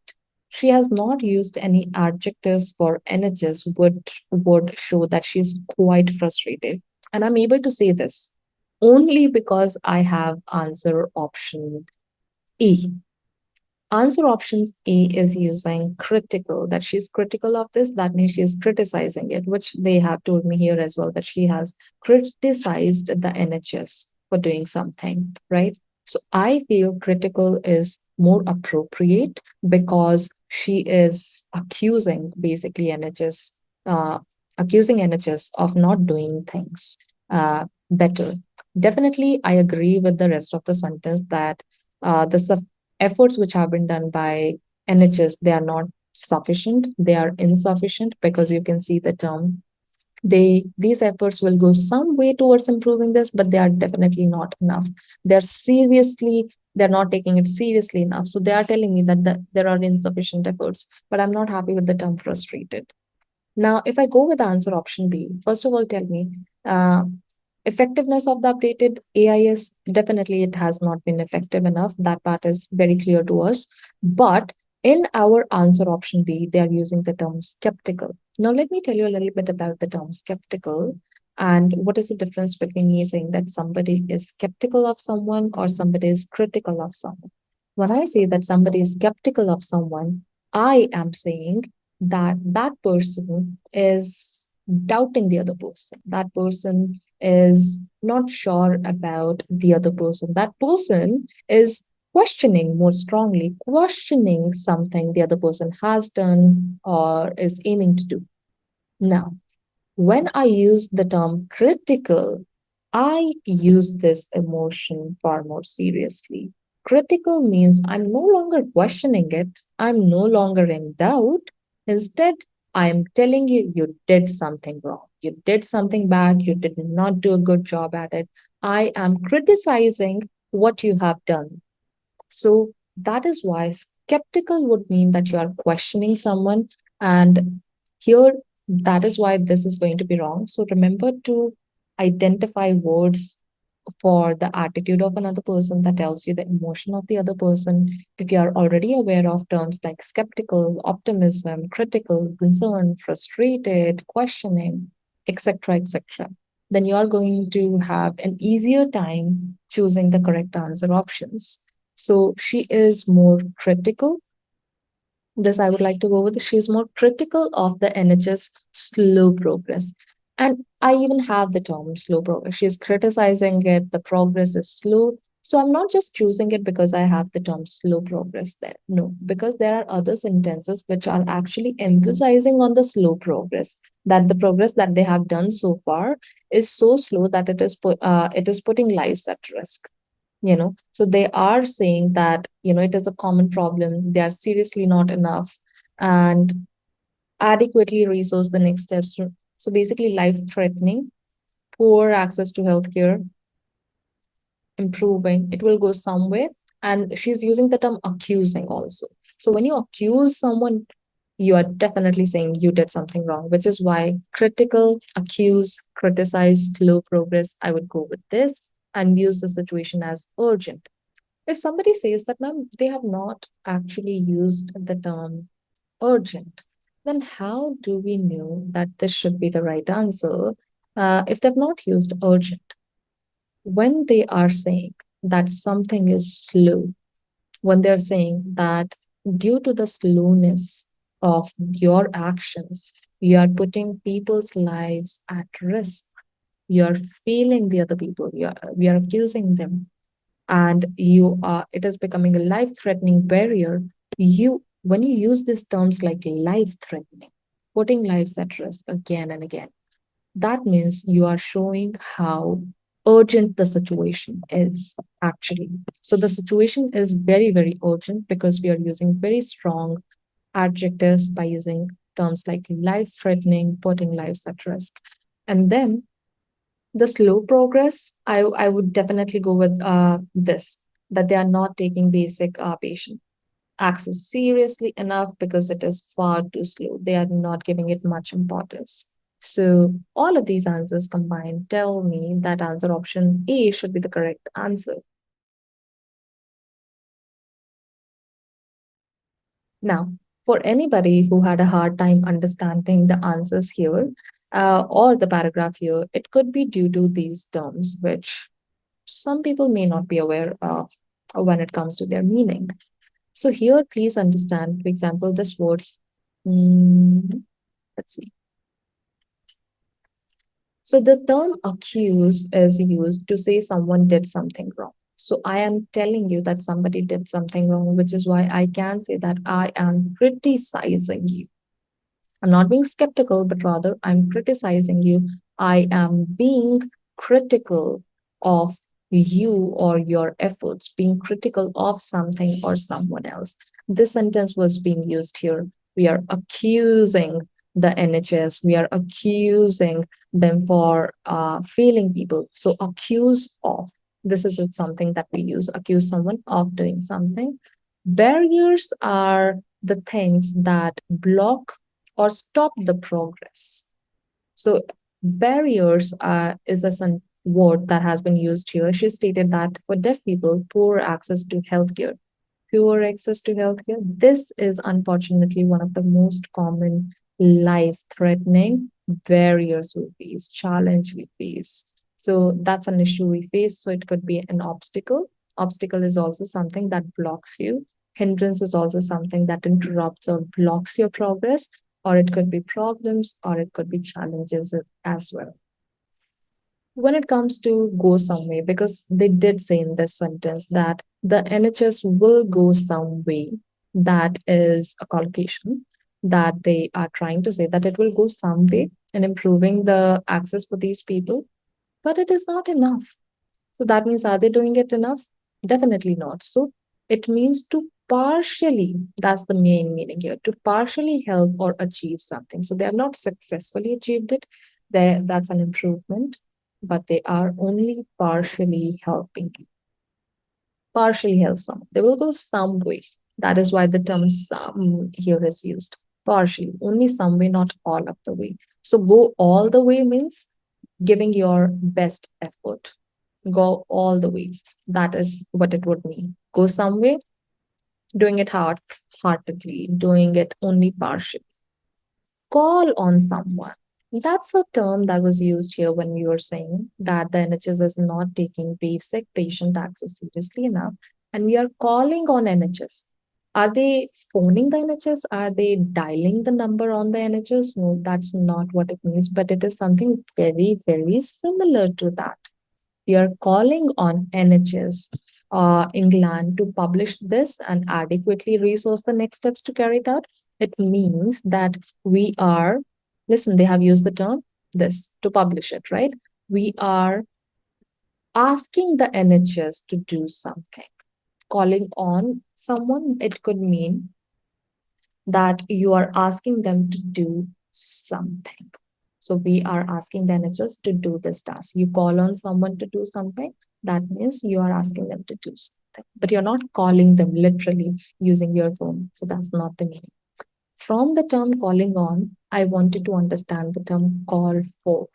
she has not used any adjectives for NHS, which would show that she's quite frustrated. And I'm able to say this only because I have answer option E. Answer options A is using critical, that she's critical of this. That means she's criticizing it, which they have told me here as well, that she has criticized the NHS for doing something, right? So I feel critical is more appropriate because she is accusing basically NHS, accusing NHS of not doing things better. Definitely, I agree with the rest of the sentence that the efforts which have been done by NHS, they are not sufficient, they are insufficient because you can see the term. These efforts will go some way towards improving this, but they are definitely not enough. They're not taking it seriously enough. So they are telling me that there are insufficient efforts, but I'm not happy with the term frustrated. Now, if I go with answer option B, first of all, tell me, uh, effectiveness of the updated AIS, definitely it has not been effective enough. That part is very clear to us. But in our answer option B, they are using the term skeptical. Now, let me tell you a little bit about the term skeptical and what is the difference between me saying that somebody is skeptical of someone or somebody is critical of someone. When I say that somebody is skeptical of someone, I am saying that that person is doubting the other person. That person is not sure about the other person. That person is questioning more strongly, questioning something the other person has done or is aiming to do. Now, when I use the term critical, I use this emotion far more seriously. Critical means I'm no longer questioning it, I'm no longer in doubt. Instead, I'm telling you, you did something wrong. You did something bad. You did not do a good job at it. I am criticizing what you have done. So that is why skeptical would mean that you are questioning someone. And here, that is why this is going to be wrong. So remember to identify words for the attitude of another person that tells you the emotion of the other person. If you are already aware of terms like skeptical, optimism, critical, concerned, frustrated, questioning, etc., etc. then you're going to have an easier time choosing the correct answer options. So she is more critical. This I would like to go with. She's more critical of the NHS slow progress. And I even have the term slow progress. She's criticizing it, the progress is slow. So I'm not just choosing it because I have the term slow progress there. No, because there are other sentences which are actually emphasizing on the slow progress, that the progress that they have done so far is so slow that it is putting lives at risk. So they are saying that it is a common problem, they are seriously not enough, and adequately resource the next steps. So basically life threatening, poor access to healthcare, improving, it will go somewhere. And she's using the term accusing also. So when you accuse someone, you are definitely saying you did something wrong, which is why critical, accuse, criticize, slow progress, I would go with this and use the situation as urgent. If somebody says that, ma'am, they have not actually used the term urgent, then how do we know that this should be the right answer if they've not used urgent? When they are saying that something is slow, when they're saying that due to the slowness of your actions, you are putting people's lives at risk, you're failing the other people, we are accusing them, and it is becoming a life threatening barrier. When you use these terms like life threatening, putting lives at risk again and again, that means you are showing how urgent the situation is actually. So the situation is very, very urgent because we are using very strong adjectives by using terms like life threatening, putting lives at risk. And then the slow progress, I would definitely go with this, that they are not taking basic patient access seriously enough because it is far too slow. They are not giving it much importance. So all of these answers combined tell me that answer option A should be the correct answer. Now, for anybody who had a hard time understanding the answers here or the paragraph here, it could be due to these terms, which some people may not be aware of when it comes to their meaning. So here, please understand, for example, this word, let's see. So the term accuse is used to say someone did something wrong. So I am telling you that somebody did something wrong, which is why I can say that I am criticizing you. I'm not being skeptical, but rather I'm criticizing you. I am being critical of you or your efforts, being critical of something or someone else. This sentence was being used here. We are accusing the NHS, we are accusing them for failing people. So, accuse of. This is something that we use, accuse someone of doing something. Barriers are the things that block or stop the progress. So barriers is a word that has been used here. She stated that for deaf people, poor access to healthcare. Poor access to healthcare. This is unfortunately one of the most common life-threatening barriers we face, challenge we face. So that's an issue we face. So it could be an obstacle. Obstacle is also something that blocks you. Hindrance is also something that interrupts or blocks your progress, or it could be problems, or it could be challenges as well. When it comes to go some way, because they did say in this sentence that the NHS will go some way, that is a collocation that they are trying to say that it will go some way in improving the access for these people, but it is not enough. So that means, are they doing it enough? Definitely not. So it means to partially, that's the main meaning here, to partially help or achieve something. So they have not successfully achieved it. That's an improvement, but they are only partially helping you. Partially help someone. They will go some way. That is why the term some here is used. Partially, only some way, not all of the way. So go all the way means giving your best effort, go all the way. That is what it would mean. Go some way, doing it heartedly, doing it only partially. Call on someone. That's a term that was used here when you were saying that the NHS is not taking basic patient access seriously enough, and we are calling on NHS. Are they phoning the NHS? Are they dialing the number on the NHS? No, that's not what it means, but it is something very, very similar to that. We are calling on NHS England to publish this and adequately resource the next steps to carry it out. It means that we are, listen, they have used the term this to publish it, right? We are asking the NHS to do something. Calling on someone, it could mean that you are asking them to do something. So we are asking the NHS to do this task. You call on someone to do something, that means you are asking them to do something, but you're not calling them literally using your phone. So that's not the meaning. From the term calling on, I wanted to understand the term call for.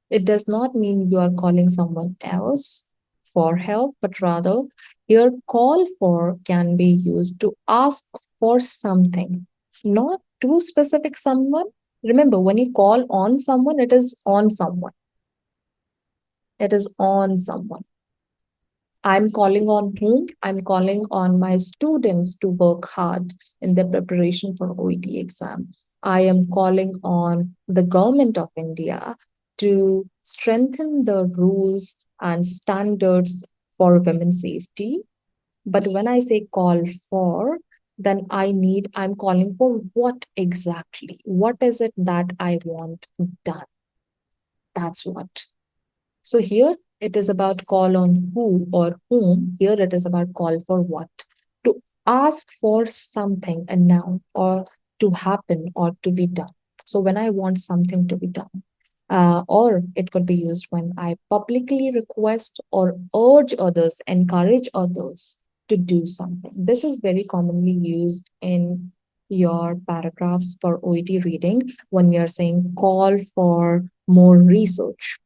It does not mean you are calling someone else for help, but rather your call for can be used to ask for something, not to specific someone. Remember, when you call on someone, it is on someone. It is on someone. I'm calling on whom? I'm calling on my students to work hard in their preparation for OET exam. I am calling on the government of India to strengthen the rules and standards for women's safety. But when I say call for, then I'm calling for what exactly? What is it that I want done? That's what. So here it is about call on who or whom. Here it is about call for what. To ask for something, a noun, or to happen or to be done. So when I want something to be done, or it could be used when I publicly request or urge others, encourage others to do something. This is very commonly used in your paragraphs for OET reading when we are saying call for more research.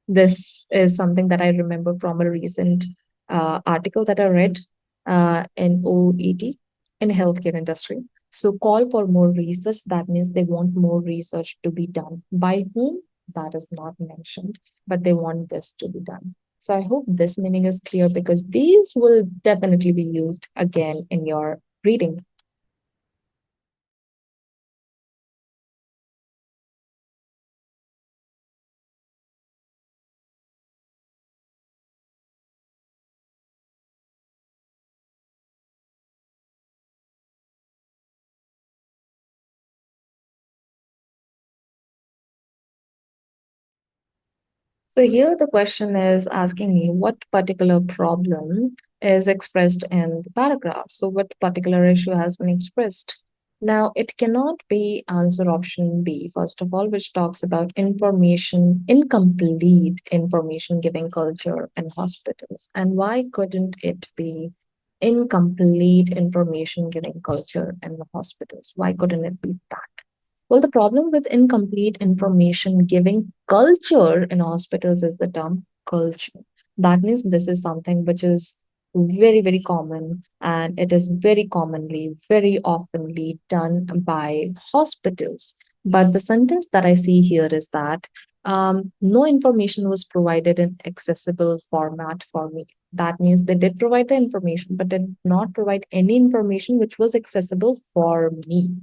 This is something that I remember from a recent article that I read in OET in healthcare industry. So call for more research. That means they want more research to be done. By whom? That is not mentioned, but they want this to be done. So I hope this meaning is clear because these will definitely be used again in your reading. So here the question is asking me what particular problem is expressed in the paragraph. So what particular issue has been expressed? Now it cannot be answer option B, first of all, which talks about information, incomplete information giving culture in hospitals. And why couldn't it be incomplete information giving culture in the hospitals? Why couldn't it be that? Well, the problem with incomplete information giving culture in hospitals is the term culture. That means this is something which is very, very common and it is very commonly, very oftenly done by hospitals. But the sentence that I see here is that no information was provided in accessible format for me. That means they did provide the information, but did not provide any information which was accessible for me.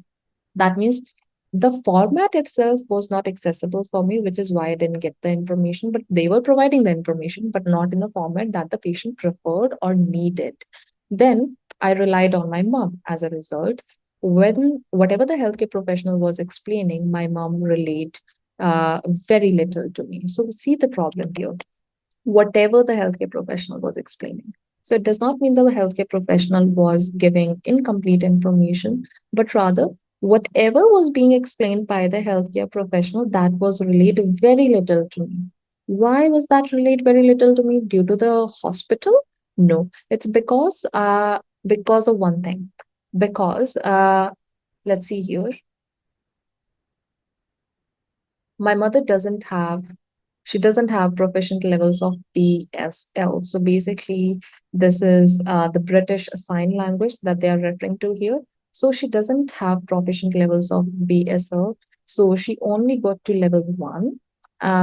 That means the format itself was not accessible for me, which is why I didn't get the information. But they were providing the information, but not in a format that the patient preferred or needed. Then I relied on my mom as a result. When whatever the healthcare professional was explaining, my mom relayed very little to me. So, see the problem here, whatever the healthcare professional was explaining. So it does not mean the healthcare professional was giving incomplete information, but rather whatever was being explained by the healthcare professional, that was relayed very little to me. Why was that relayed very little to me? Due to the hospital? No, it's because of one thing. Because let's see here, my mother doesn't have she doesn't have proficient levels of BSL. So basically, this is the British Sign Language that they are referring to here. So she doesn't have proficient levels of BSL. So she only got to level one.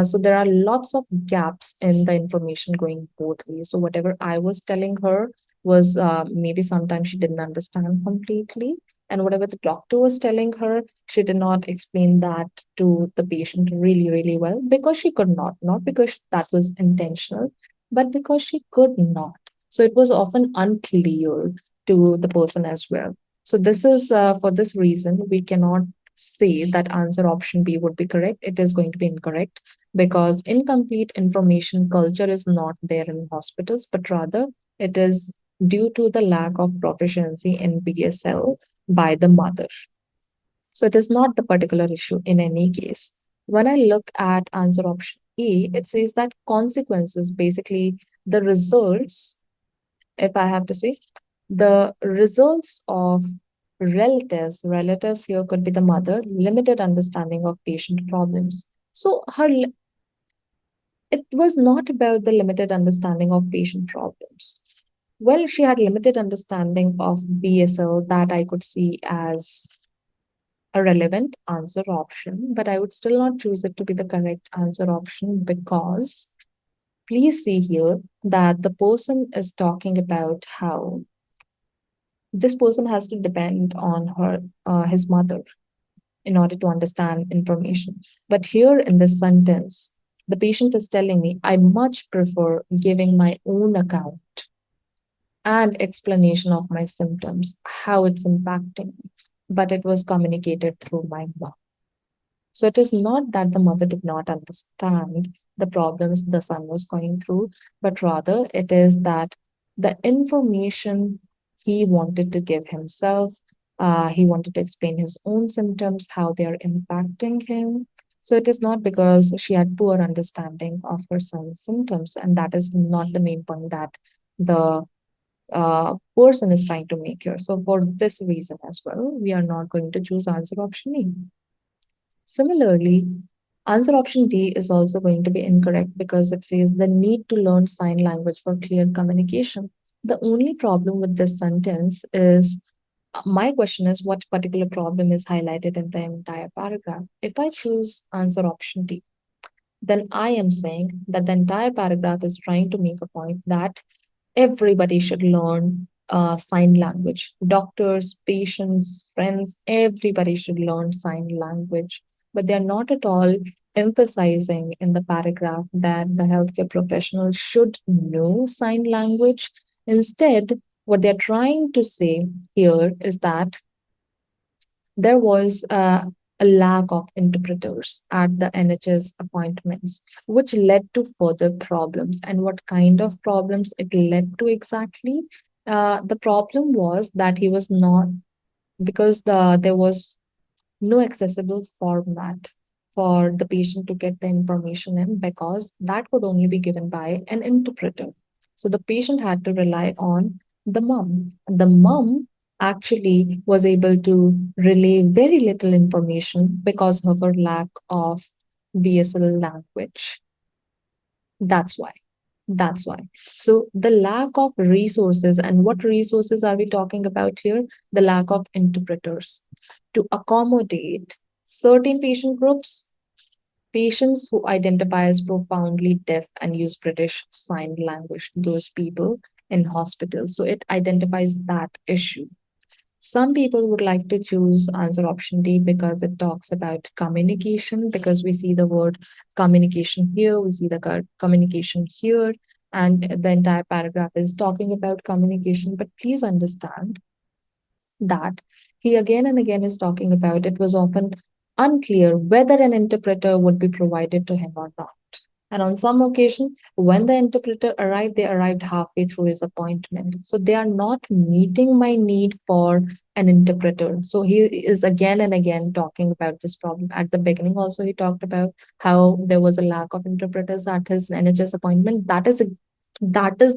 So there are lots of gaps in the information going both ways. So whatever I was telling her was maybe sometimes she didn't understand completely. And whatever the doctor was telling her, she did not explain that to the patient really, really well because she could not because that was intentional, but because she could not. So it was often unclear to the person as well. So this is for this reason we cannot say that answer option B would be correct. It is going to be incorrect because incomplete information culture is not there in hospitals, but rather it is due to the lack of proficiency in BSL by the mother. So it is not the particular issue in any case. When I look at answer option A, it says that consequences, basically the results, if I have to say, the results of relatives here could be the mother, limited understanding of patient problems. So it was not about the limited understanding of patient problems. Well, she had limited understanding of BSL that I could see as a relevant answer option, but I would still not choose it to be the correct answer option because please see here that the person is talking about how this person has to depend on his mother in order to understand information. But here in this sentence, the patient is telling me, I much prefer giving my own account and explanation of my symptoms, how it's impacting me. But it was communicated through my mom. So it is not that the mother did not understand the problems the son was going through, but rather it is that the information he wanted to give himself, he wanted to explain his own symptoms, how they are impacting him. So it is not because she had poor understanding of her son's symptoms, and that is not the main point that the person is trying to make here. So for this reason as well, we are not going to choose answer option E. Similarly, answer option D is also going to be incorrect because it says the need to learn sign language for clear communication. The only problem with this sentence is my question is what particular problem is highlighted in the entire paragraph. If I choose answer option D, then I am saying that the entire paragraph is trying to make a point that everybody should learn sign language. Doctors, patients, friends, everybody should learn sign language. But they're not at all emphasizing in the paragraph that the healthcare professional should know sign language. Instead, what they're trying to say here is that there was a lack of interpreters at the NHS appointments, which led to further problems. And what kind of problems it led to exactly? The problem was that he was not, because there was no accessible format for the patient to get the information in because that could only be given by an interpreter. So the patient had to rely on the mom. The mom actually was able to relay very little information because of her lack of BSL language. That's why. That's why. So the lack of resources, and what resources are we talking about here? The lack of interpreters to accommodate certain patient groups, patients who identify as profoundly deaf and use British Sign Language, those people in hospitals. So it identifies that issue. Some people would like to choose answer option D because it talks about communication, because we see the word communication here, we see the communication here, and the entire paragraph is talking about communication. But please understand that he again and again is talking about it was often unclear whether an interpreter would be provided to him or not. And on some occasion, when the interpreter arrived, they arrived halfway through his appointment. So they are not meeting my need for an interpreter. So he is again and again talking about this problem. At the beginning, also, he talked about how there was a lack of interpreters at his NHS appointment. That is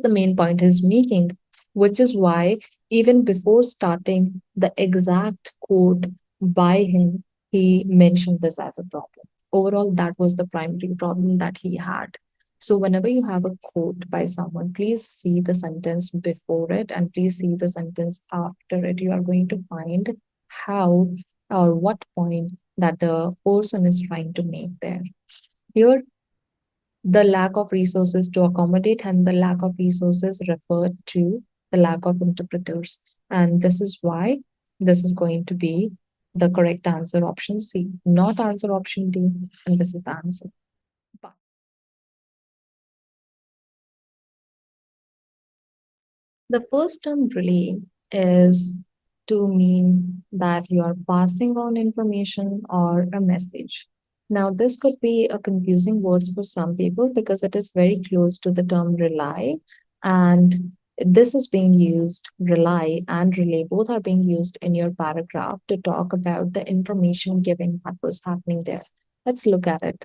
the main point he's making, which is why even before starting the exact quote by him, he mentioned this as a problem. Overall, that was the primary problem that he had. So, whenever you have a quote by someone, please see the sentence before it and please see the sentence after it. You are going to find how or what point that the person is trying to make there. Here, the lack of resources to accommodate and the lack of resources refer to the lack of interpreters. And this is why this is going to be the correct answer, option C, not answer option D. And this is the answer. But the first term relay is to mean that you're passing on information or a message. Now, this could be a confusing words for some people because it is very close to the term rely, and this is being used, rely and relay, both are being used in your paragraph to talk about the information giving that was happening there. Let's look at it.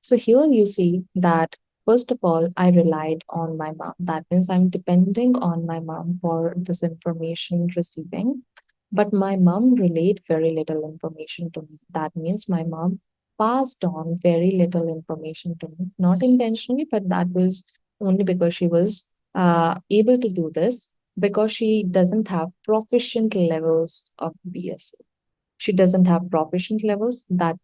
So here you see that first of all, I relied on my mom. That means I'm depending on my mom for this information receiving. But my mom relayed very little information to me. That means my mom passed on very little information to me, not intentionally, but that was only because she was able to do this because she doesn't have proficient levels of BSc. She doesn't have proficient levels. That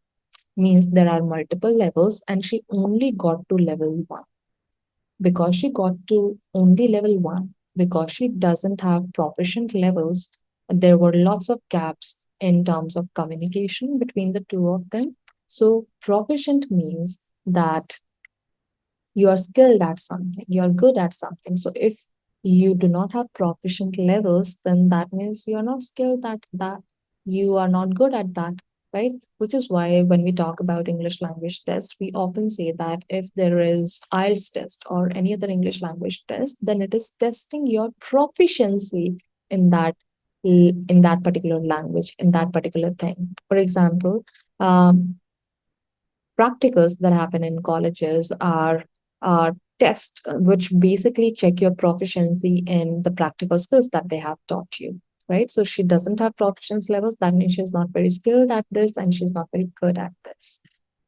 means there are multiple levels, and she only got to level one. Because she got to only level one, because she doesn't have proficient levels, there were lots of gaps in terms of communication between the two of them. So, proficient means that you are skilled at something, you are good at something. So, if you do not have proficient levels, then that means you are not skilled at that, you are not good at that, right? Which is why when we talk about English language test, we often say that if there is IELTS test or any other English language test, then it is testing your proficiency in that particular language, in that particular thing. For example, practicals that happen in colleges are tests which basically check your proficiency in the practical skills that they have taught you, right? So she doesn't have proficiency levels. That means she's not very skilled at this and she's not very good at this.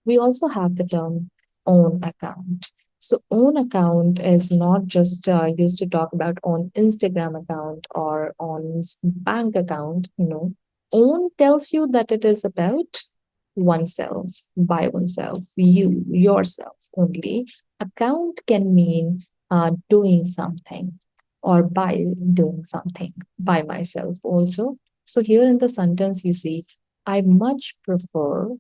We also have the term own account. So own account is not just used to talk about on Instagram account or on bank account. Own tells you that it is about oneself, by oneself, you, yourself only. Account can mean doing something or by doing something, by myself also. So here in the sentence, you see, I much prefer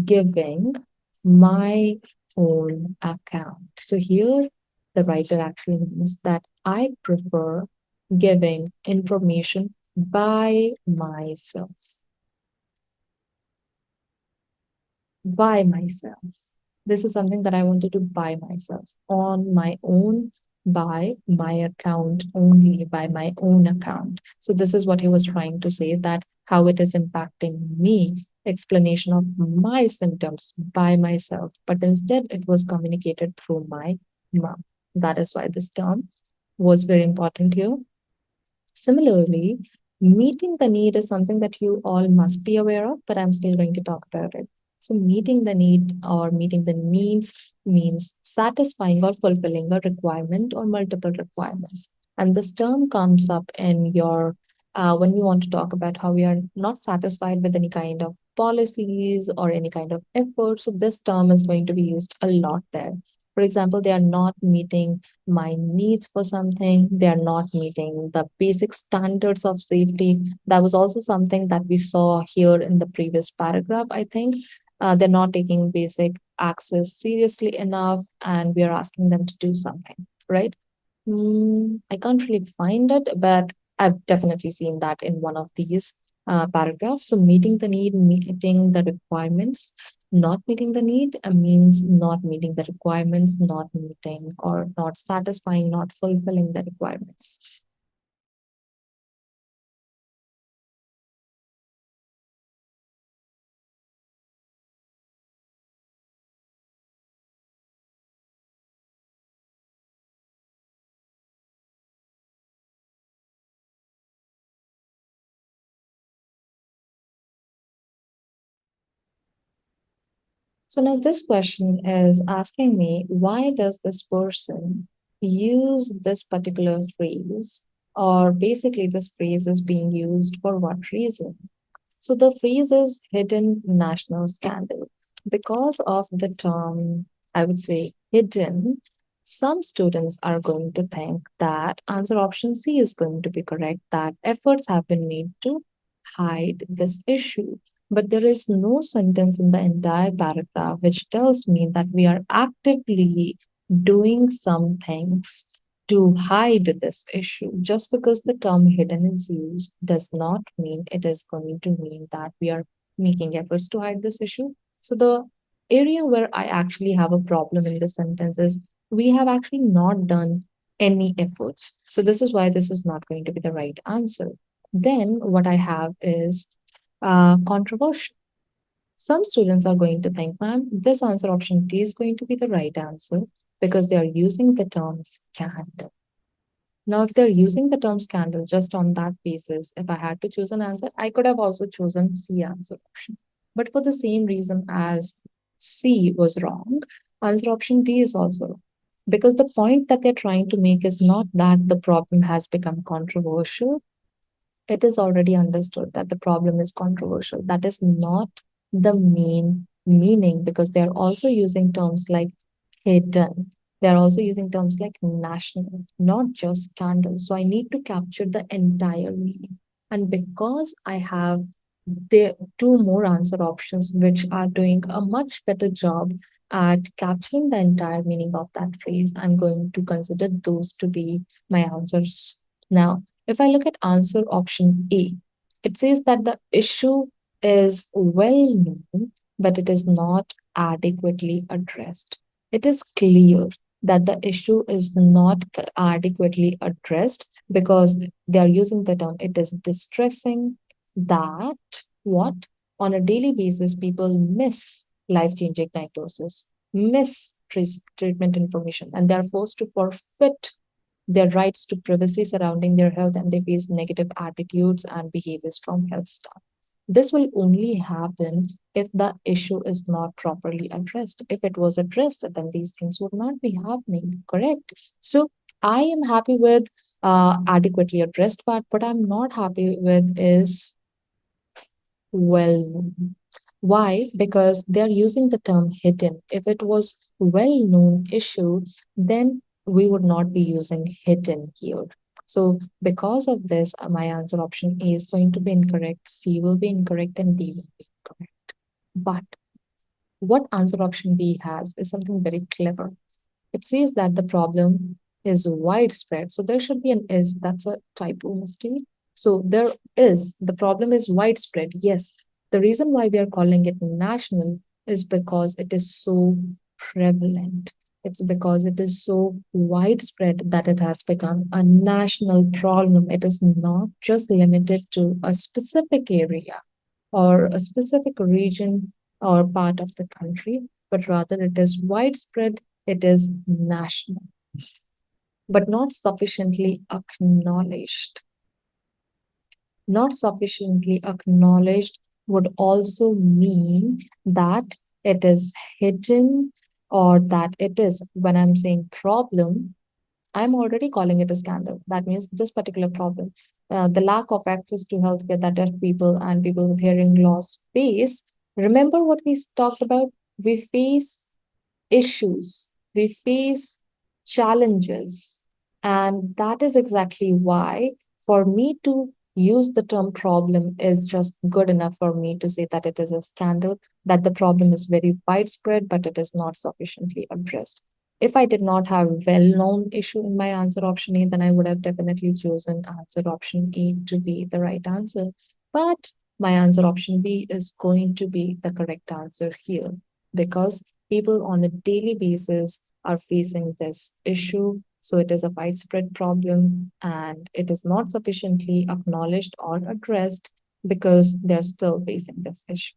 giving my own account. So here, the writer actually means that I prefer giving information by myself. By myself. This is something that I want to do by myself, on my own, by my account only, by my own account. So, this is what he was trying to say, that how it is impacting me, explanation of my symptoms by myself. But instead, it was communicated through my mom. That is why this term was very important here. Similarly, meeting the need is something that you all must be aware of, but I'm still going to talk about it. So, meeting the need or meeting the needs means satisfying or fulfilling a requirement or multiple requirements. And this term comes up in your when we want to talk about how we are not satisfied with any kind of policies or any kind of effort. So, this term is going to be used a lot there. For example, they are not meeting my needs for something, they are not meeting the basic standards of safety. That was also something that we saw here in the previous paragraph, I think. They're not taking basic access seriously enough, and we are asking them to do something, right? I can't really find it, but I've definitely seen that in one of these paragraphs. So, meeting the need, meeting the requirements, not meeting the need means not meeting the requirements, not meeting or not satisfying, not fulfilling the requirements. So now this question is asking me, why does this person use this particular phrase? Or basically, this phrase is being used for what reason? So the phrase is hidden national scandal. Because of the term, I would say hidden, some students are going to think that answer option C is going to be correct, that efforts have been made to hide this issue. But there is no sentence in the entire paragraph which tells me that we are actively doing some things to hide this issue. Just because the term hidden is used does not mean it is going to mean that we are making efforts to hide this issue. So the area where I actually have a problem in this sentence is we have actually not done any efforts. So this is why this is not going to be the right answer. Then what I have is controversial. Some students are going to think, ma'am, this answer option D is going to be the right answer because they are using the term scandal. Now, if they're using the term scandal just on that basis, if I had to choose an answer, I could have also chosen C answer option. But for the same reason as C was wrong, answer option D is also wrong. Because the point that they're trying to make is not that the problem has become controversial, it is already understood that the problem is controversial. That is not the main meaning because they are also using terms like hidden. They are also using terms like national, not just scandal. So I need to capture the entire meaning. And because I have the two more answer options, which are doing a much better job at capturing the entire meaning of that phrase, I'm going to consider those to be my answers. Now, if I look at answer option A, it says that the issue is well known, but it is not adequately addressed. It is clear that the issue is not adequately addressed because they are using the term it is distressing that what on a daily basis people miss life-changing diagnosis, miss treatment information, and they are forced to forfeit their rights to privacy surrounding their health, and they face negative attitudes and behaviors from health staff. This will only happen if the issue is not properly addressed. If it was addressed, then these things would not be happening, correct? So I am happy with adequately addressed part, but I'm not happy with is well known. Why? Because they're using the term hidden. If it was well-known issue, then we would not be using hidden here. So because of this, my answer option A is going to be incorrect, C will be incorrect, and D will be incorrect. But what answer option B has is something very clever. It says that the problem is widespread. So there should be an is, that's a typo mistake. So there is, the problem is widespread. Yes, the reason why we are calling it national is because it is so prevalent. It's because it is so widespread that it has become a national problem. It is not just limited to a specific area or a specific region or part of the country, but rather it is widespread, it is national, but not sufficiently acknowledged. Not sufficiently acknowledged would also mean that it is hidden or that it is, when I'm saying problem, I'm already calling it a scandal. That means this particular problem, the lack of access to healthcare that deaf people and people with hearing loss face. Remember what we talked about? We face issues, we face challenges. And that is exactly why, for me to use the term problem is just good enough for me to say that it is a scandal, that the problem is very widespread, but it is not sufficiently addressed. If I did not have well-known issue in my answer option A, then I would have definitely chosen answer option A to be the right answer. But my answer option B is going to be the correct answer here because people on a daily basis are facing this issue. So it is a widespread problem and it is not sufficiently acknowledged or addressed because they're still facing this issue.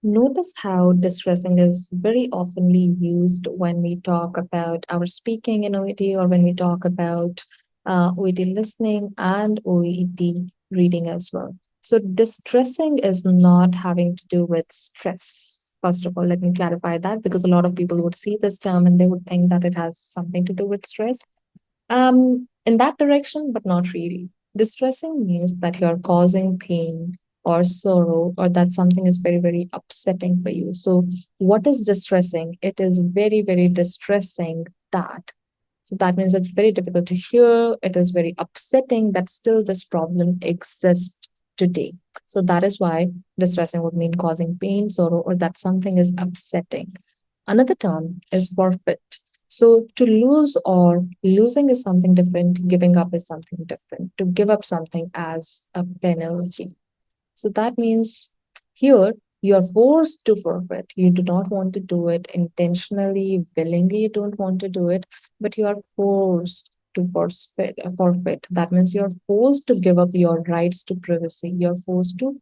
Notice how distressing is very oftenly used when we talk about our speaking in OET or when we talk about OET listening and OET reading as well. So, distressing is not having to do with stress. First of all, let me clarify that because a lot of people would see this term and they would think that it has something to do with stress. In that direction, but not really. Distressing means that you're causing pain or sorrow, or that something is very, very upsetting for you. So, what is distressing? It is very, very distressing that. So, that means it's very difficult to hear. It is very upsetting that still this problem exists today. So, that is why distressing would mean causing pain, sorrow, or that something is upsetting. Another term is forfeit. So to lose or losing is something different, giving up is something different. To give up something as a penalty. So that means here you are forced to forfeit. You do not want to do it intentionally, willingly, you don't want to do it, but you are forced to forfeit. That means you're forced to give up your rights to privacy. You're forced to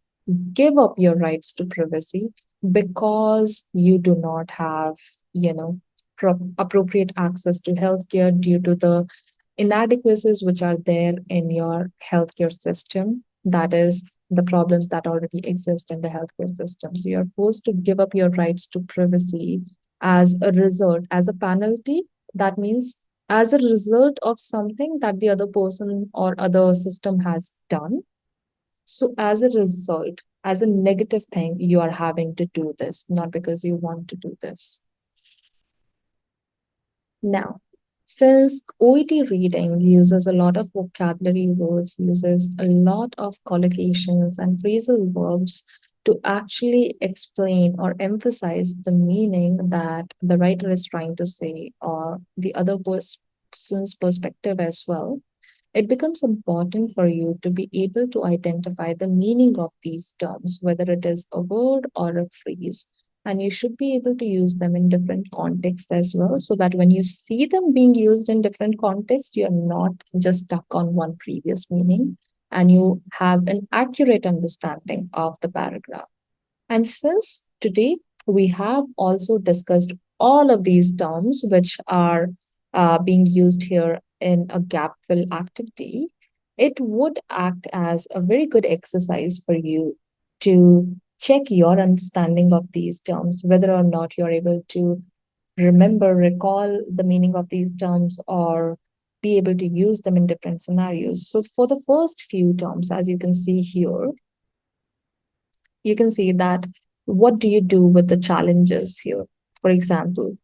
give up your rights to privacy because you do not have, you know, appropriate access to healthcare due to the inadequacies which are there in your healthcare system. That is the problems that already exist in the healthcare system. So you're forced to give up your rights to privacy as a result, as a penalty. That means as a result of something that the other person or other system has done. So as a result, as a negative thing, you are having to do this, not because you want to do this. Now, since OET reading uses a lot of vocabulary words, uses a lot of collocations and phrasal verbs to actually explain or emphasize the meaning that the writer is trying to say, or the other person's perspective as well, it becomes important for you to be able to identify the meaning of these terms, whether it is a word or a phrase. And you should be able to use them in different contexts as well, so that when you see them being used in different contexts, you're not just stuck on one previous meaning and you have an accurate understanding of the paragraph. And since today we have also discussed all of these terms which are being used here in a gap fill activity, it would act as a very good exercise for you to check your understanding of these terms, whether or not you're able to remember, recall the meaning of these terms, or be able to use them in different scenarios. So, for the first few terms, as you can see here, you can see that what do you do with the challenges here? For example,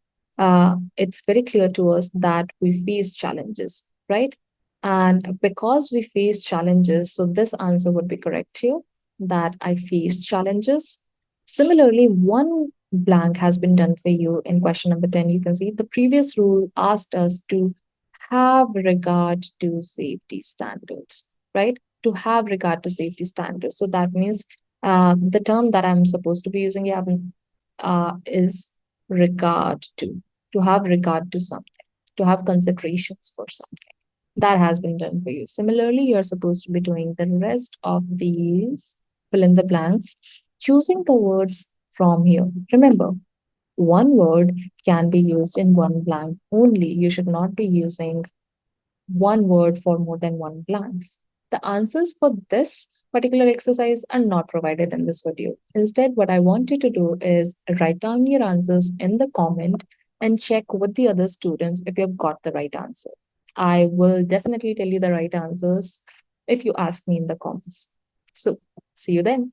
it's very clear to us that we face challenges, right? And because we face challenges, so this answer would be correct here, that I face challenges. Similarly, one blank has been done for you in question number 10. You can see the previous rule asked us to have regard to safety standards, right? To have regard to safety standards. So that means the term that I'm supposed to be using here is to have regard to something, to have considerations for something. That has been done for you. Similarly, you're supposed to be doing the rest of these fill in the blanks, choosing the words from here. Remember, one word can be used in one blank only. You should not be using one word for more than one blanks. The answers for this particular exercise are not provided in this video. Instead, what I want you to do is write down your answers in the comment and check with the other students if you've got the right answer. I will definitely tell you the right answers if you ask me in the comments. So, see you then.